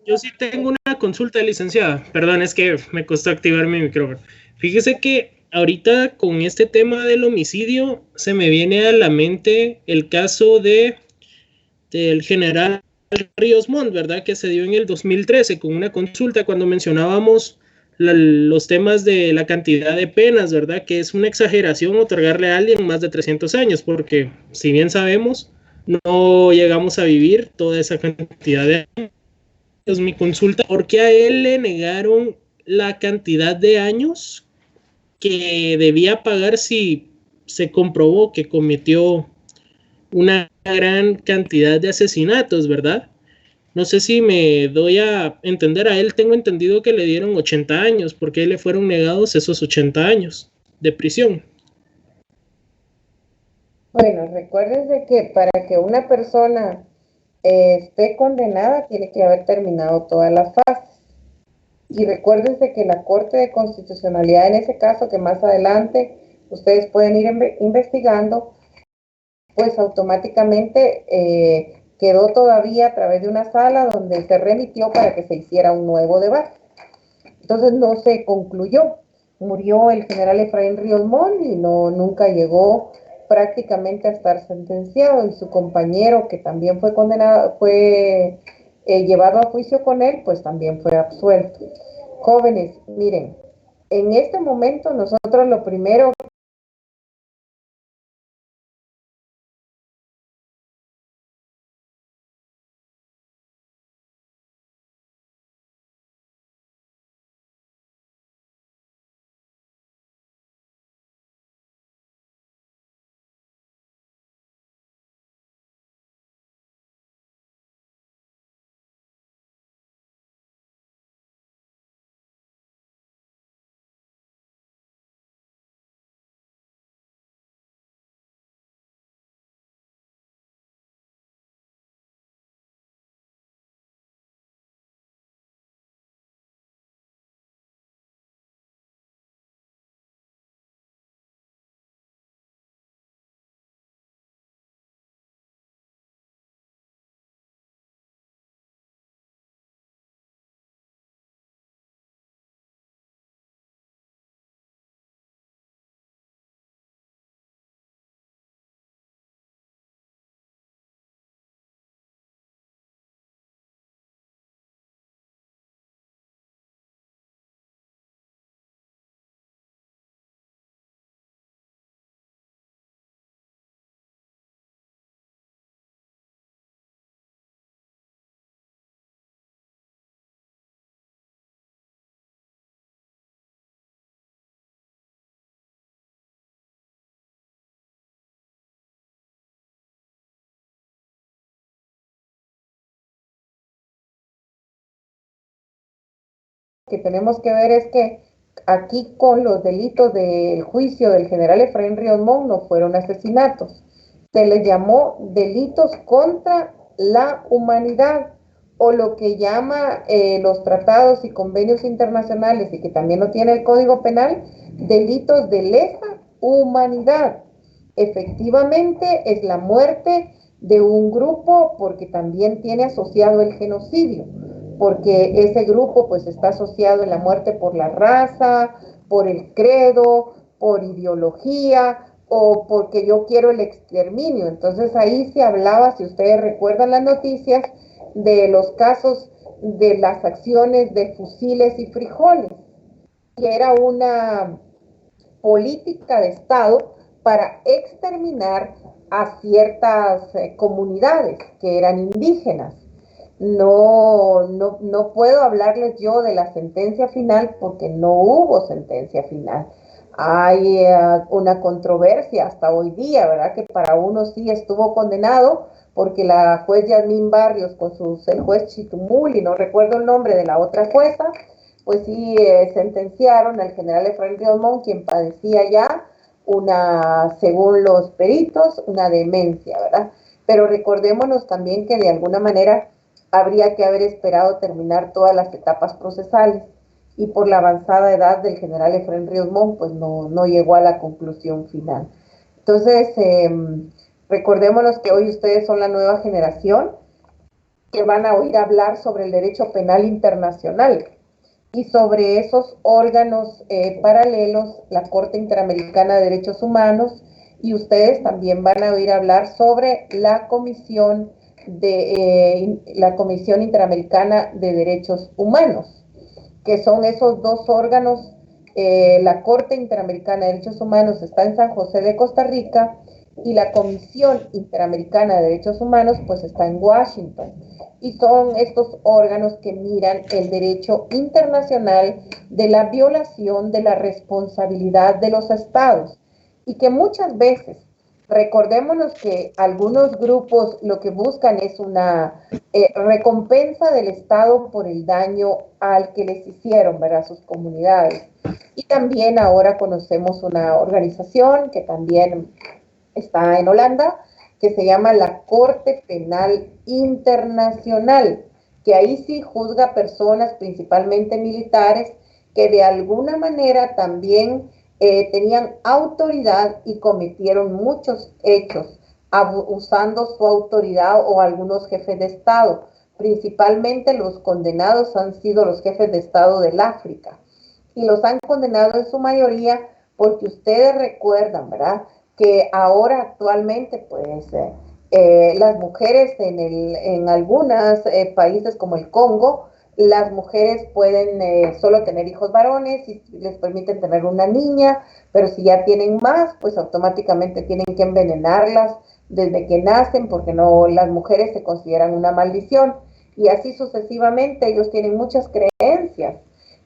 Yo sí tengo una consulta, licenciada. Perdón, es que me costó activar mi micrófono. Fíjese que ahorita con este tema del homicidio se me viene a la mente el caso del general Ríos Montt, ¿verdad? Que se dio en el 2013 con una consulta cuando mencionábamos los temas de la cantidad de penas, ¿verdad? Que es una exageración otorgarle a alguien más de 300 años, porque si bien sabemos, no llegamos a vivir toda esa cantidad de años. Mi consulta, ¿por qué a él le negaron la cantidad de años que debía pagar si se comprobó que cometió una gran cantidad de asesinatos, ¿verdad? No sé si me doy a entender. A él tengo entendido que le dieron 80 años. ¿Por qué le fueron negados esos 80 años de prisión? Bueno, recuérdense que para que una persona esté condenada tiene que haber terminado todas las fases. Y recuérdense que la Corte de Constitucionalidad, en ese caso, que más adelante ustedes pueden ir investigando, pues automáticamente quedó todavía a través de una sala donde se remitió para que se hiciera un nuevo debate. Entonces no se concluyó. Murió el general Efraín Ríos Montt y nunca llegó prácticamente a estar sentenciado, y su compañero, que también fue condenado, fue llevado a juicio con él, pues también fue absuelto. Jóvenes, miren, en este momento nosotros lo primero que tenemos que ver es que aquí con los delitos del juicio del general Efraín Ríos Montt no fueron asesinatos, se les llamó delitos contra la humanidad, o lo que llama los tratados y convenios internacionales, y que también lo tiene el Código Penal, delitos de lesa humanidad. Efectivamente es la muerte de un grupo, porque también tiene asociado el genocidio, porque ese grupo pues está asociado en la muerte por la raza, por el credo, por ideología, o porque yo quiero el exterminio. Entonces ahí se hablaba, si ustedes recuerdan las noticias, de los casos de las acciones de fusiles y frijoles, que era una política de Estado para exterminar a ciertas comunidades que eran indígenas. No puedo hablarles yo de la sentencia final porque no hubo sentencia final. Hay una controversia hasta hoy día, ¿verdad? Que para unos sí estuvo condenado, porque la juez Yasmín Barrios con el juez Chitumuli, no recuerdo el nombre de la otra jueza, pues sí sentenciaron al general Efraín Ríos Montt, quien padecía ya según los peritos, una demencia, ¿verdad? Pero recordémonos también que de alguna manera habría que haber esperado terminar todas las etapas procesales, y por la avanzada edad del general Efraín Ríos Montt, pues no llegó a la conclusión final. Entonces, recordémonos que hoy ustedes son la nueva generación que van a oír hablar sobre el derecho penal internacional y sobre esos órganos paralelos, la Corte Interamericana de Derechos Humanos, y ustedes también van a oír hablar sobre la Comisión Interamericana de Derechos Humanos, que son esos dos órganos. La Corte Interamericana de Derechos Humanos está en San José de Costa Rica, y la Comisión Interamericana de Derechos Humanos pues está en Washington, y son estos órganos que miran el derecho internacional de la violación de la responsabilidad de los estados, y que muchas veces, recordémonos que algunos grupos lo que buscan es una recompensa del Estado por el daño al que les hicieron, ¿verdad?, sus comunidades. Y también ahora conocemos una organización que también está en Holanda, que se llama la Corte Penal Internacional, que ahí sí juzga personas, principalmente militares, que de alguna manera también tenían autoridad y cometieron muchos hechos usando su autoridad, o algunos jefes de Estado. Principalmente los condenados han sido los jefes de Estado del África, y los han condenado en su mayoría porque ustedes recuerdan, ¿verdad?, que ahora actualmente pues las mujeres en algunos países como el Congo, las mujeres pueden solo tener hijos varones y les permiten tener una niña, pero si ya tienen más, pues automáticamente tienen que envenenarlas desde que nacen, porque las mujeres se consideran una maldición, y así sucesivamente. Ellos tienen muchas creencias,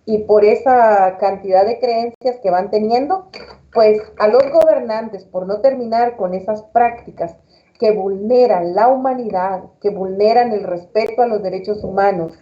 y por esa cantidad de creencias que van teniendo, pues a los gobernantes, por no terminar con esas prácticas que vulneran la humanidad, que vulneran el respeto a los derechos humanos,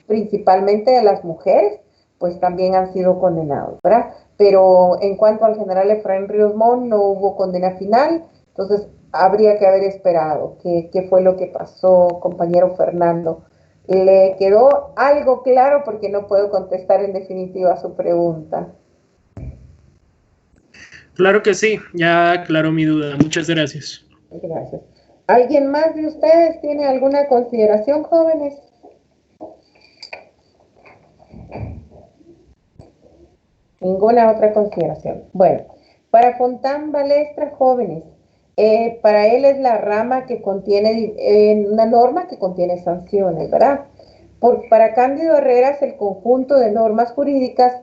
principalmente de las mujeres, pues también han sido condenados, ¿verdad? Pero en cuanto al general Efraín Ríos Montt, no hubo condena final. Entonces habría que haber esperado qué fue lo que pasó, compañero Fernando. ¿Le quedó algo claro? Porque no puedo contestar en definitiva su pregunta. Claro que sí, ya aclaró mi duda. Muchas gracias. Gracias. ¿Alguien más de ustedes tiene alguna consideración, jóvenes? Ninguna otra consideración. Bueno, para Fontán Balestra, jóvenes, para él es la rama que contiene una norma que contiene sanciones, ¿verdad? Para Cándido Herrera es el conjunto de normas jurídicas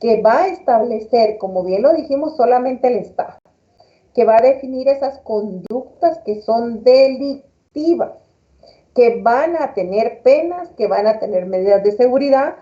que va a establecer, como bien lo dijimos, solamente el Estado, que va a definir esas conductas que son delictivas, que van a tener penas, que van a tener medidas de seguridad,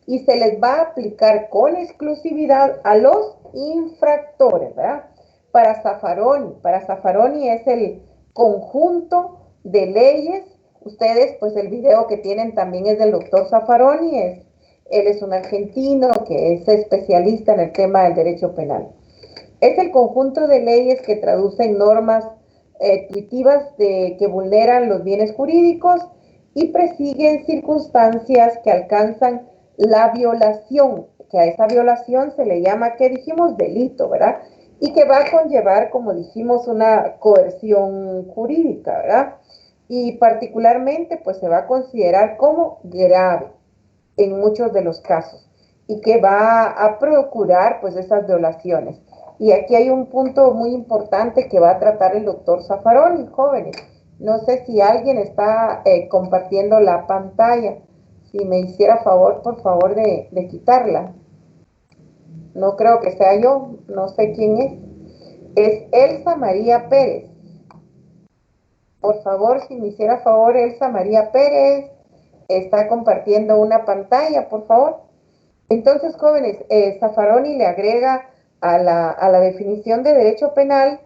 y se les va a aplicar con exclusividad a los infractores, ¿verdad? Para Zaffaroni es el conjunto de leyes. Ustedes, pues el video que tienen también es del doctor Zaffaroni, Él es un argentino que es especialista en el tema del derecho penal. Es el conjunto de leyes que traducen normas tuitivas que vulneran los bienes jurídicos y persiguen circunstancias que alcanzan la violación, que a esa violación se le llama, ¿qué dijimos? Delito, ¿verdad? Y que va a conllevar, como dijimos, una coerción jurídica, ¿verdad? Y particularmente, pues se va a considerar como grave en muchos de los casos y que va a procurar, pues, esas violaciones. Y aquí hay un punto muy importante que va a tratar el doctor Zaffaroni, jóvenes. No sé si alguien está compartiendo la pantalla. Si me hiciera favor, por favor, de quitarla. No creo que sea yo, no sé quién es. Es Elsa María Pérez. Por favor, si me hiciera favor, Elsa María Pérez está compartiendo una pantalla, por favor. Entonces, jóvenes, Zaffaroni le agrega a la definición de derecho penal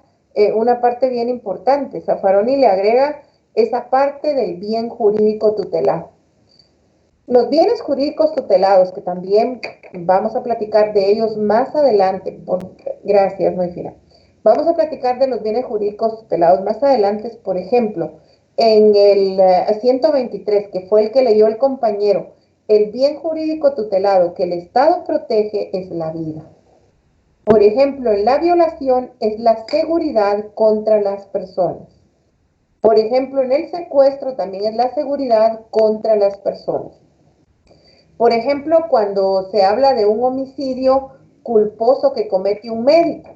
una parte bien importante. Zaffaroni le agrega esa parte del bien jurídico tutelado. Los bienes jurídicos tutelados, que también vamos a platicar de ellos más adelante, gracias, muy fina. Vamos a platicar de los bienes jurídicos tutelados más adelante, por ejemplo, en el 123, que fue el que leyó el compañero, el bien jurídico tutelado que el Estado protege es la vida. Por ejemplo, en la violación es la seguridad contra las personas. Por ejemplo, en el secuestro también es la seguridad contra las personas. Por ejemplo, cuando se habla de un homicidio culposo que comete un médico,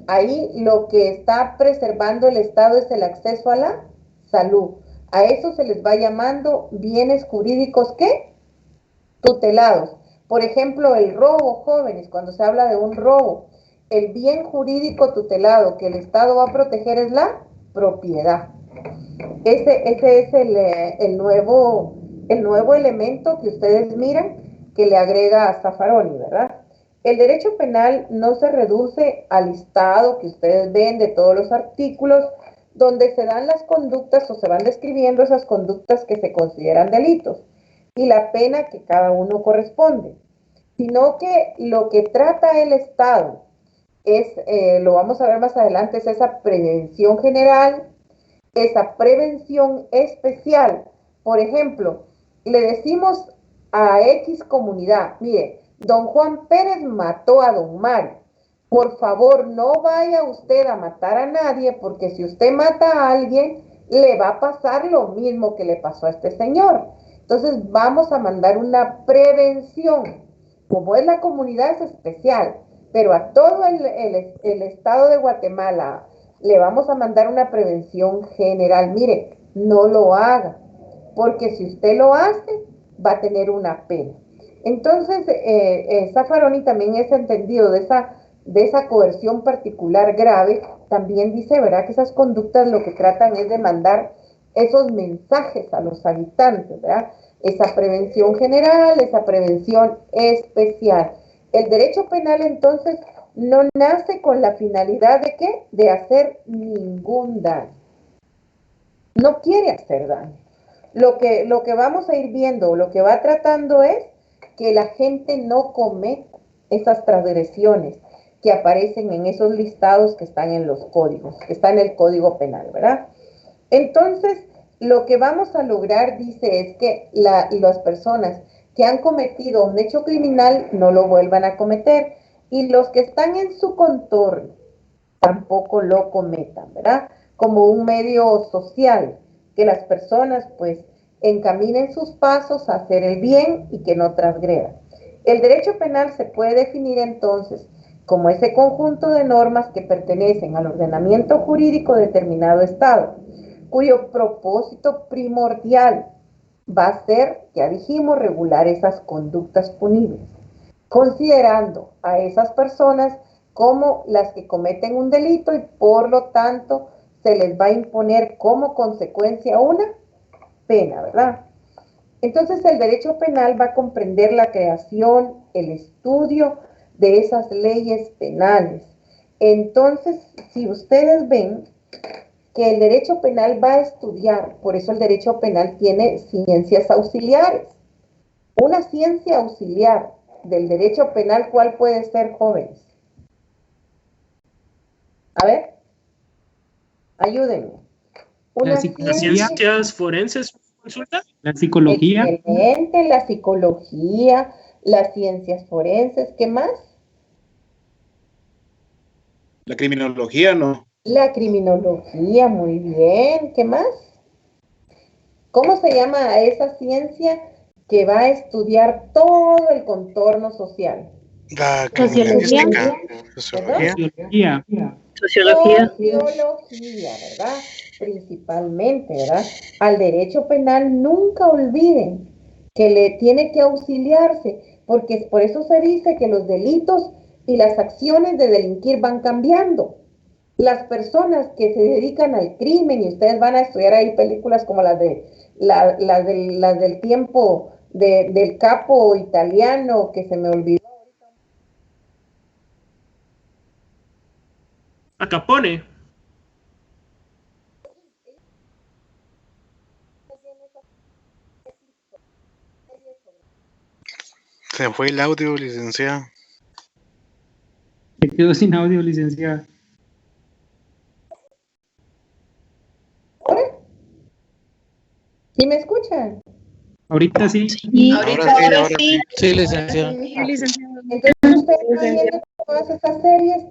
ahí lo que está preservando el Estado es el acceso a la salud. A eso se les va llamando bienes jurídicos, ¿qué? Tutelados. Por ejemplo, el robo, jóvenes, cuando se habla de un robo, el bien jurídico tutelado que el Estado va a proteger es la propiedad. Ese es el nuevo elemento que ustedes miran que le agrega a Zaffaroni, ¿verdad? El derecho penal no se reduce al listado que ustedes ven de todos los artículos donde se dan las conductas o se van describiendo esas conductas que se consideran delitos y la pena que cada uno corresponde, sino que lo que trata el Estado es, lo vamos a ver más adelante, es esa prevención general, esa prevención especial. Por ejemplo, le decimos a X comunidad, mire, don Juan Pérez mató a don Mario. Por favor, no vaya usted a matar a nadie, porque si usted mata a alguien, le va a pasar lo mismo que le pasó a este señor. Entonces, vamos a mandar una prevención. Como es la comunidad, es especial, pero a todo el estado de Guatemala le vamos a mandar una prevención general. Mire, no lo haga, porque si usted lo hace, va a tener una pena. Entonces, Zaffaroni también es entendido de esa coerción particular grave. También dice, ¿verdad?, que esas conductas lo que tratan es de mandar esos mensajes a los habitantes, ¿verdad? Esa prevención general, esa prevención especial. El derecho penal, entonces, no nace con la finalidad de ¿qué? De hacer ningún daño. No quiere hacer daño. Lo que vamos a ir viendo, lo que va tratando es que la gente no cometa esas transgresiones que aparecen en esos listados que están en los códigos, que está en el Código Penal, ¿verdad? Entonces, lo que vamos a lograr, dice, es que las personas que han cometido un hecho criminal no lo vuelvan a cometer, y los que están en su contorno tampoco lo cometan, ¿verdad? Como un medio social, que las personas pues encaminen sus pasos a hacer el bien y que no transgredan. El derecho penal se puede definir entonces como ese conjunto de normas que pertenecen al ordenamiento jurídico de determinado Estado, cuyo propósito primordial va a ser, ya dijimos, regular esas conductas punibles, considerando a esas personas como las que cometen un delito y por lo tanto se les va a imponer como consecuencia una pena, ¿verdad? Entonces el derecho penal va a comprender la creación, el estudio de esas leyes penales. Entonces, si ustedes ven que el derecho penal va a estudiar, por eso el derecho penal tiene ciencias auxiliares. Una ciencia auxiliar del derecho penal, ¿cuál puede ser, jóvenes? A ver, ayúdenme. Una ¿Las ciencia, ciencias forenses consulta? La psicología. excelente, la psicología, las ciencias forenses, ¿qué más? La criminología, ¿no? La criminología, muy bien, ¿qué más? ¿Cómo se llama a esa ciencia que va a estudiar todo el contorno social? La Sociología. criminalística. Sociología. Sociología. Sociología, ¿verdad? Principalmente, ¿verdad? Al derecho penal nunca olviden que le tiene que auxiliarse, porque por eso se dice que los delitos y las acciones de delinquir van cambiando. Las personas que se dedican al crimen, y ustedes van a estudiar ahí películas como las del tiempo del capo italiano, que se me olvidó. A Capone. Se fue el audio, licenciado. Se quedó sin audio, licenciada. ¿Ahora? ¿Sí me escuchan? Ahorita sí. Ahora sí. Sí, licenciado. Entonces ustedes están viendo todas esas series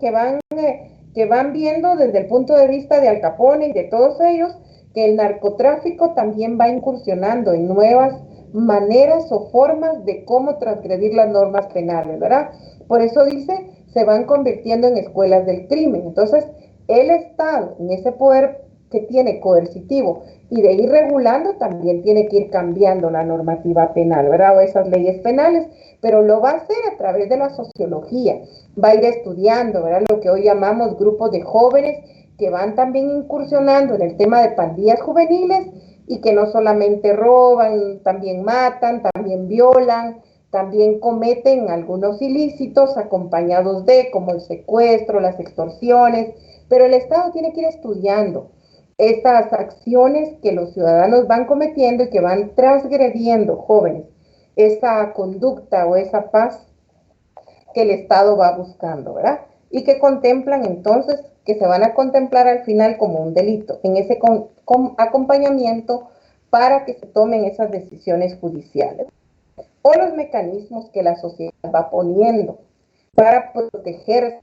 que van viendo desde el punto de vista de Al Capone y de todos ellos, que el narcotráfico también va incursionando en nuevas maneras o formas de cómo transgredir las normas penales, ¿verdad? Por eso dice, se van convirtiendo en escuelas del crimen. Entonces, el Estado, en ese poder que tiene coercitivo y de ir regulando, también tiene que ir cambiando la normativa penal, ¿verdad? O esas leyes penales, pero lo va a hacer a través de la sociología, va a ir estudiando, ¿verdad? Lo que hoy llamamos grupos de jóvenes que van también incursionando en el tema de pandillas juveniles y que no solamente roban, también matan, también violan, también cometen algunos ilícitos acompañados de, como el secuestro, las extorsiones, pero el Estado tiene que ir estudiando estas acciones que los ciudadanos van cometiendo y que van transgrediendo, jóvenes, esa conducta o esa paz que el Estado va buscando, ¿verdad? Y que contemplan entonces, que se van a contemplar al final como un delito, en ese acompañamiento para que se tomen esas decisiones judiciales. O los mecanismos que la sociedad va poniendo para proteger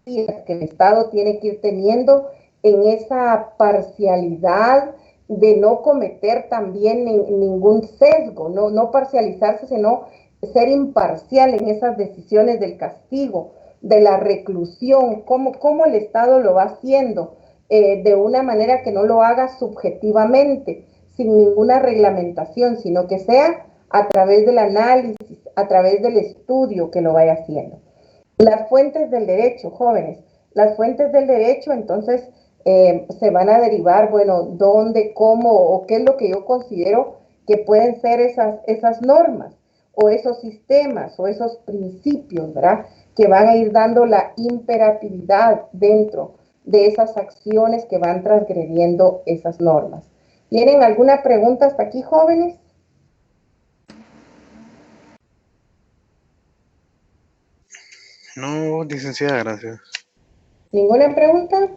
que el Estado tiene que ir teniendo en esa parcialidad de no cometer también ningún sesgo, no parcializarse, sino ser imparcial en esas decisiones del castigo, de la reclusión, cómo el Estado lo va haciendo, de una manera que no lo haga subjetivamente, sin ninguna reglamentación, sino que sea a través del análisis, a través del estudio que lo vaya haciendo. Las fuentes del derecho, jóvenes, las fuentes del derecho, entonces se van a derivar, bueno, dónde, cómo o qué es lo que yo considero que pueden ser esas normas o esos sistemas o esos principios, ¿verdad? Que van a ir dando la imperatividad dentro de esas acciones que van transgrediendo esas normas. ¿Tienen alguna pregunta hasta aquí, jóvenes? No, licenciada, gracias. ¿Ninguna pregunta?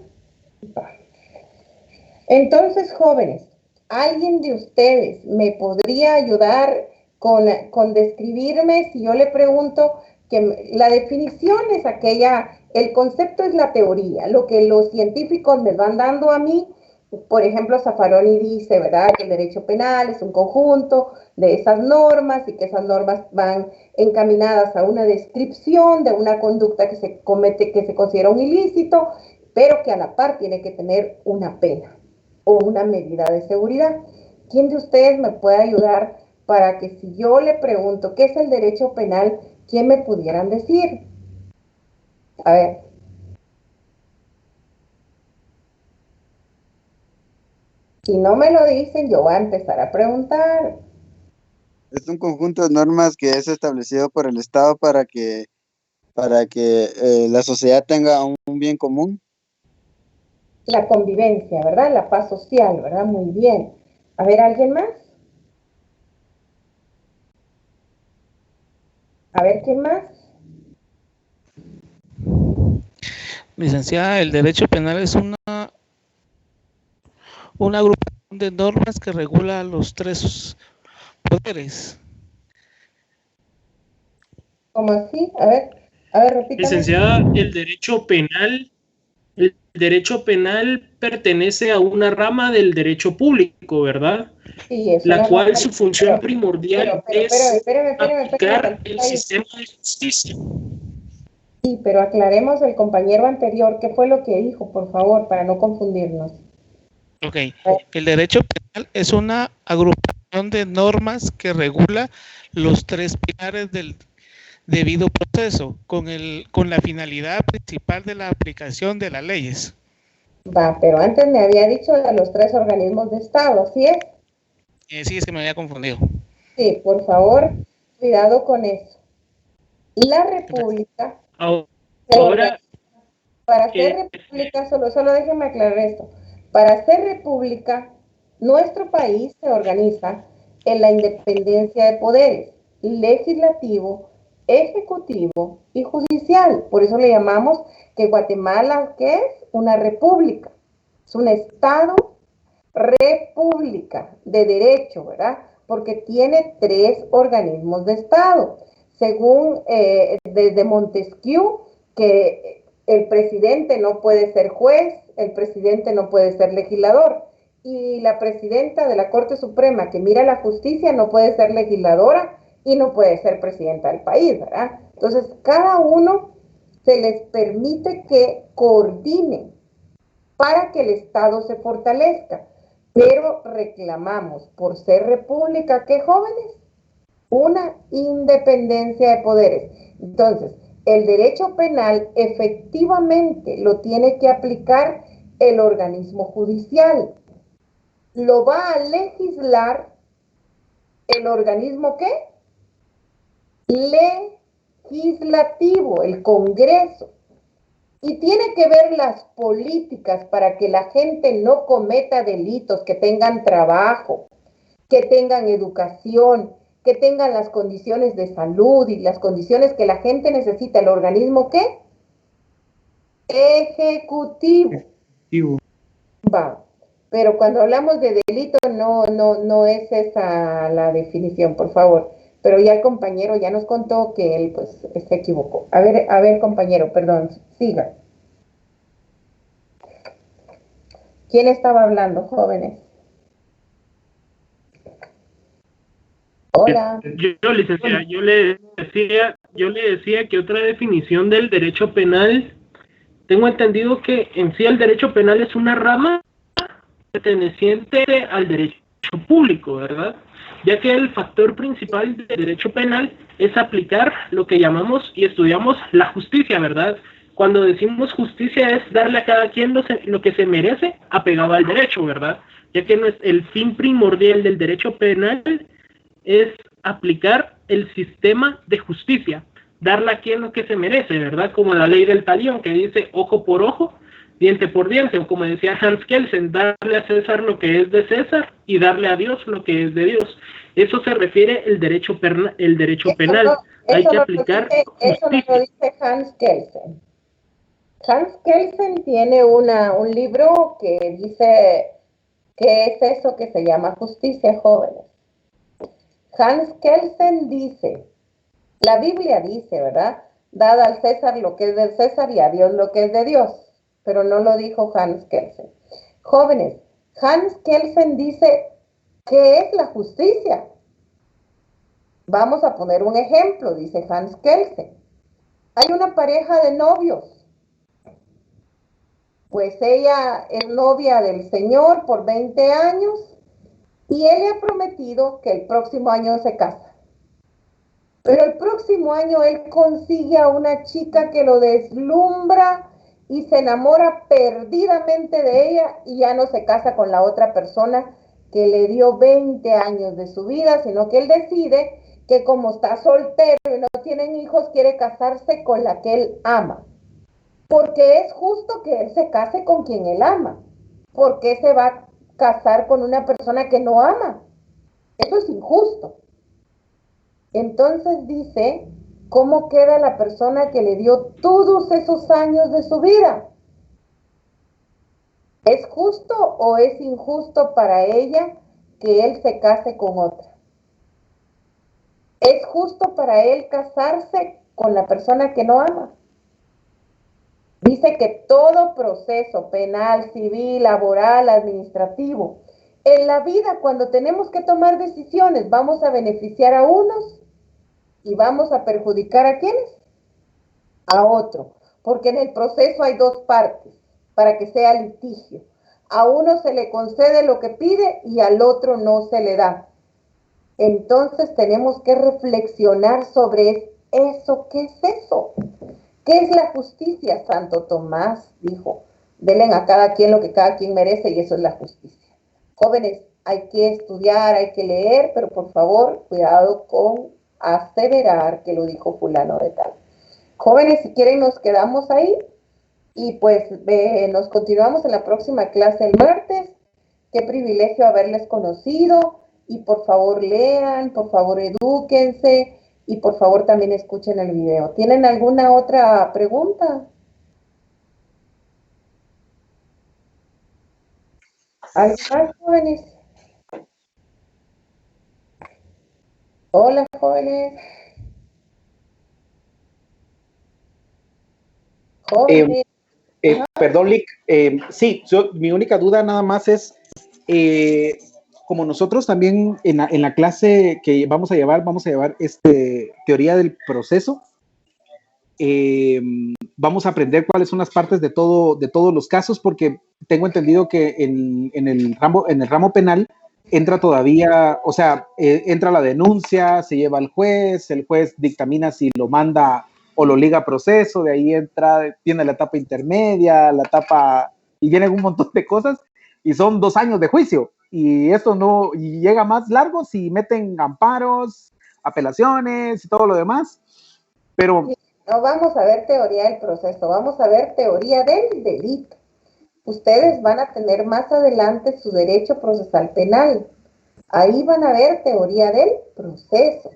Entonces, jóvenes, ¿alguien de ustedes me podría ayudar con describirme si yo le pregunto que la definición es aquella, el concepto es la teoría, lo que los científicos me van dando a mí? Por ejemplo, Zaffaroni dice, ¿verdad?, que el derecho penal es un conjunto de esas normas y que esas normas van encaminadas a una descripción de una conducta que se comete, que se considera un ilícito, pero que a la par tiene que tener una pena o una medida de seguridad. ¿Quién de ustedes me puede ayudar para que si yo le pregunto qué es el derecho penal, quién me pudieran decir? A ver. Si no me lo dicen, yo voy a empezar a preguntar. Es un conjunto de normas que es establecido por el Estado para que la sociedad tenga un bien común. La convivencia, ¿verdad? La paz social, ¿verdad? Muy bien. A ver, ¿alguien más? ver, ¿quién más? Licenciada, el derecho penal es una agrupación de normas que regula los tres poderes. ¿Cómo así? A ver, repítame. Licenciada, el derecho penal pertenece a una rama del derecho público, ¿verdad? Sí, es la una cual rama, su función primordial es aplicar el sistema de justicia. Sí, pero aclaremos el compañero anterior, ¿qué fue lo que dijo, por favor, para no confundirnos? Ok, el derecho penal es una agrupación de normas que regula los tres pilares del debido proceso, con la finalidad principal de la aplicación de las leyes. Va, pero antes me había dicho de los tres organismos de Estado, ¿sí es? Sí, es que me había confundido. Sí, por favor, cuidado con eso. La República, Ahora, para ser república, solo déjenme aclarar esto. Para ser república, nuestro país se organiza en la independencia de poderes, legislativo, ejecutivo y judicial. Por eso le llamamos que Guatemala, ¿qué es? Una república. Es un estado república de derecho, ¿verdad? Porque tiene tres organismos de Estado. Según desde Montesquieu, que el presidente no puede ser juez, el presidente no puede ser legislador, y la presidenta de la Corte Suprema que mira la justicia no puede ser legisladora y no puede ser presidenta del país, ¿verdad? Entonces, cada uno se les permite que coordinen para que el Estado se fortalezca. Pero reclamamos, por ser república, ¿qué jóvenes? Una independencia de poderes. Entonces, el derecho penal efectivamente lo tiene que aplicar el organismo judicial. Lo va a legislar el organismo ¿qué? Legislativo, el Congreso. Y tiene que ver las políticas para que la gente no cometa delitos, que tengan trabajo, que tengan educación, que tengan las condiciones de salud y las condiciones que la gente necesita. ¿El organismo qué? Ejecutivo. Va. Pero cuando hablamos de delito no es esa la definición, por favor. Pero ya el compañero ya nos contó que él pues se equivocó. A ver compañero, perdón, siga. ¿Quién estaba hablando, jóvenes? Hola. Licenciada, yo le decía que otra definición del derecho penal, tengo entendido que en sí el derecho penal es una rama perteneciente al derecho público, ¿verdad? Ya que el factor principal del derecho penal es aplicar lo que llamamos y estudiamos la justicia, ¿verdad? Cuando decimos justicia es darle a cada quien lo que se merece apegado al derecho, ¿verdad? Ya que el fin primordial del derecho penal es aplicar el sistema de justicia, darle a quien lo que se merece, ¿verdad? Como la ley del talión que dice ojo por ojo, diente por diente, o como decía Hans Kelsen, darle a César lo que es de César y darle a Dios lo que es de Dios. Eso se refiere el derecho penal. Hay que aplicar justicia. Eso no lo dice Hans Kelsen. Hans Kelsen tiene un libro que dice qué es eso que se llama justicia, jóvenes. Hans Kelsen dice, la Biblia dice, ¿verdad? Dad al César lo que es del César y a Dios lo que es de Dios. Pero no lo dijo Hans Kelsen. Jóvenes, Hans Kelsen dice, ¿qué es la justicia? Vamos a poner un ejemplo, dice Hans Kelsen. Hay una pareja de novios. Pues ella es novia del Señor por 20 años y él le ha prometido que el próximo año se casa. Pero el próximo año él consigue a una chica que lo deslumbra y se enamora perdidamente de ella y ya no se casa con la otra persona que le dio 20 años de su vida, sino que él decide que como está soltero y no tienen hijos, quiere casarse con la que él ama. Porque es justo que él se case con quien él ama. ¿Por qué se va a casar con una persona que no ama? Eso es injusto. Entonces dice ¿cómo queda la persona que le dio todos esos años de su vida? ¿Es justo o es injusto para ella que él se case con otra? ¿Es justo para él casarse con la persona que no ama? Dice que todo proceso penal, civil, laboral, administrativo, en la vida cuando tenemos que tomar decisiones, vamos a beneficiar a unos y vamos a perjudicar a ¿quiénes? A otro, porque en el proceso hay dos partes para que sea litigio. A uno se le concede lo que pide y al otro no se le da. Entonces tenemos que reflexionar sobre eso. ¿Qué es eso? ¿Qué es la justicia? Santo Tomás dijo, denle a cada quien lo que cada quien merece y eso es la justicia. Jóvenes, hay que estudiar, hay que leer, pero por favor, cuidado con aseverar que lo dijo fulano de tal. Jóvenes, si quieren nos quedamos ahí y pues nos continuamos en la próxima clase el martes. Qué privilegio haberles conocido y por favor lean, por favor edúquense y por favor también escuchen el video. ¿Tienen alguna otra pregunta? ¿Algo más, jóvenes? Hola, jóvenes. Jóvenes. Perdón, Lick. Sí, mi única duda nada más es, como nosotros también en la clase que vamos a llevar teoría del proceso. Vamos a aprender cuáles son las partes de todos los casos, porque tengo entendido que en el ramo penal entra todavía, o sea, entra la denuncia, se lleva al juez, el juez dictamina si lo manda o lo liga a proceso, de ahí tiene la etapa intermedia, y vienen un montón de cosas, y son 2 años de juicio, y esto y llega más largo si meten amparos, apelaciones y todo lo demás, pero... No vamos a ver teoría del proceso, vamos a ver teoría del delito. Ustedes van a tener más adelante su derecho procesal penal. Ahí van a ver teoría del proceso.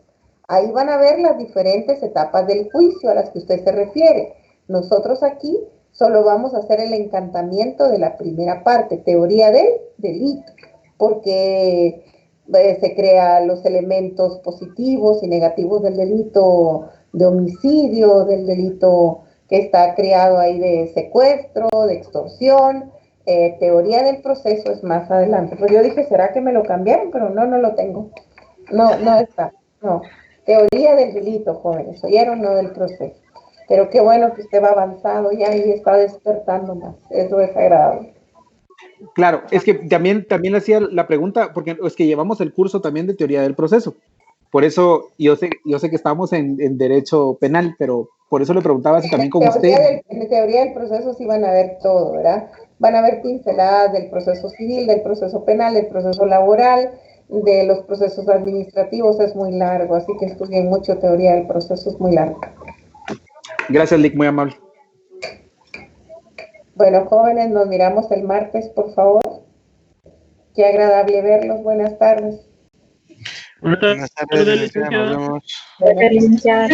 Ahí van a ver las diferentes etapas del juicio a las que usted se refiere. Nosotros aquí solo vamos a hacer el encantamiento de la primera parte, teoría del delito, porque se crean los elementos positivos y negativos del delito de homicidio, del delito que está creado ahí de secuestro, de extorsión. Teoría del proceso es más adelante. Pero yo dije, ¿será que me lo cambiaron? Pero no lo tengo. No está. No. Teoría del delito, jóvenes. ¿Oyeron? No del proceso. Pero qué bueno que usted va avanzado ya y está despertando más. Eso es agradable. Claro, es que también le hacía la pregunta, porque es que llevamos el curso también de teoría del proceso. Por eso yo sé que estamos en derecho penal, pero por eso le preguntaba si también con usted... En teoría del proceso sí van a ver todo, ¿verdad? Van a ver pinceladas del proceso civil, del proceso penal, del proceso laboral, de los procesos administrativos, es muy largo, así que estudien mucho teoría del proceso, es muy largo. Gracias, Lick, muy amable. Bueno, jóvenes, nos miramos el martes, por favor. Qué agradable verlos, buenas tardes. Buenas tardes, licenciada. Nos vemos. Licenciada.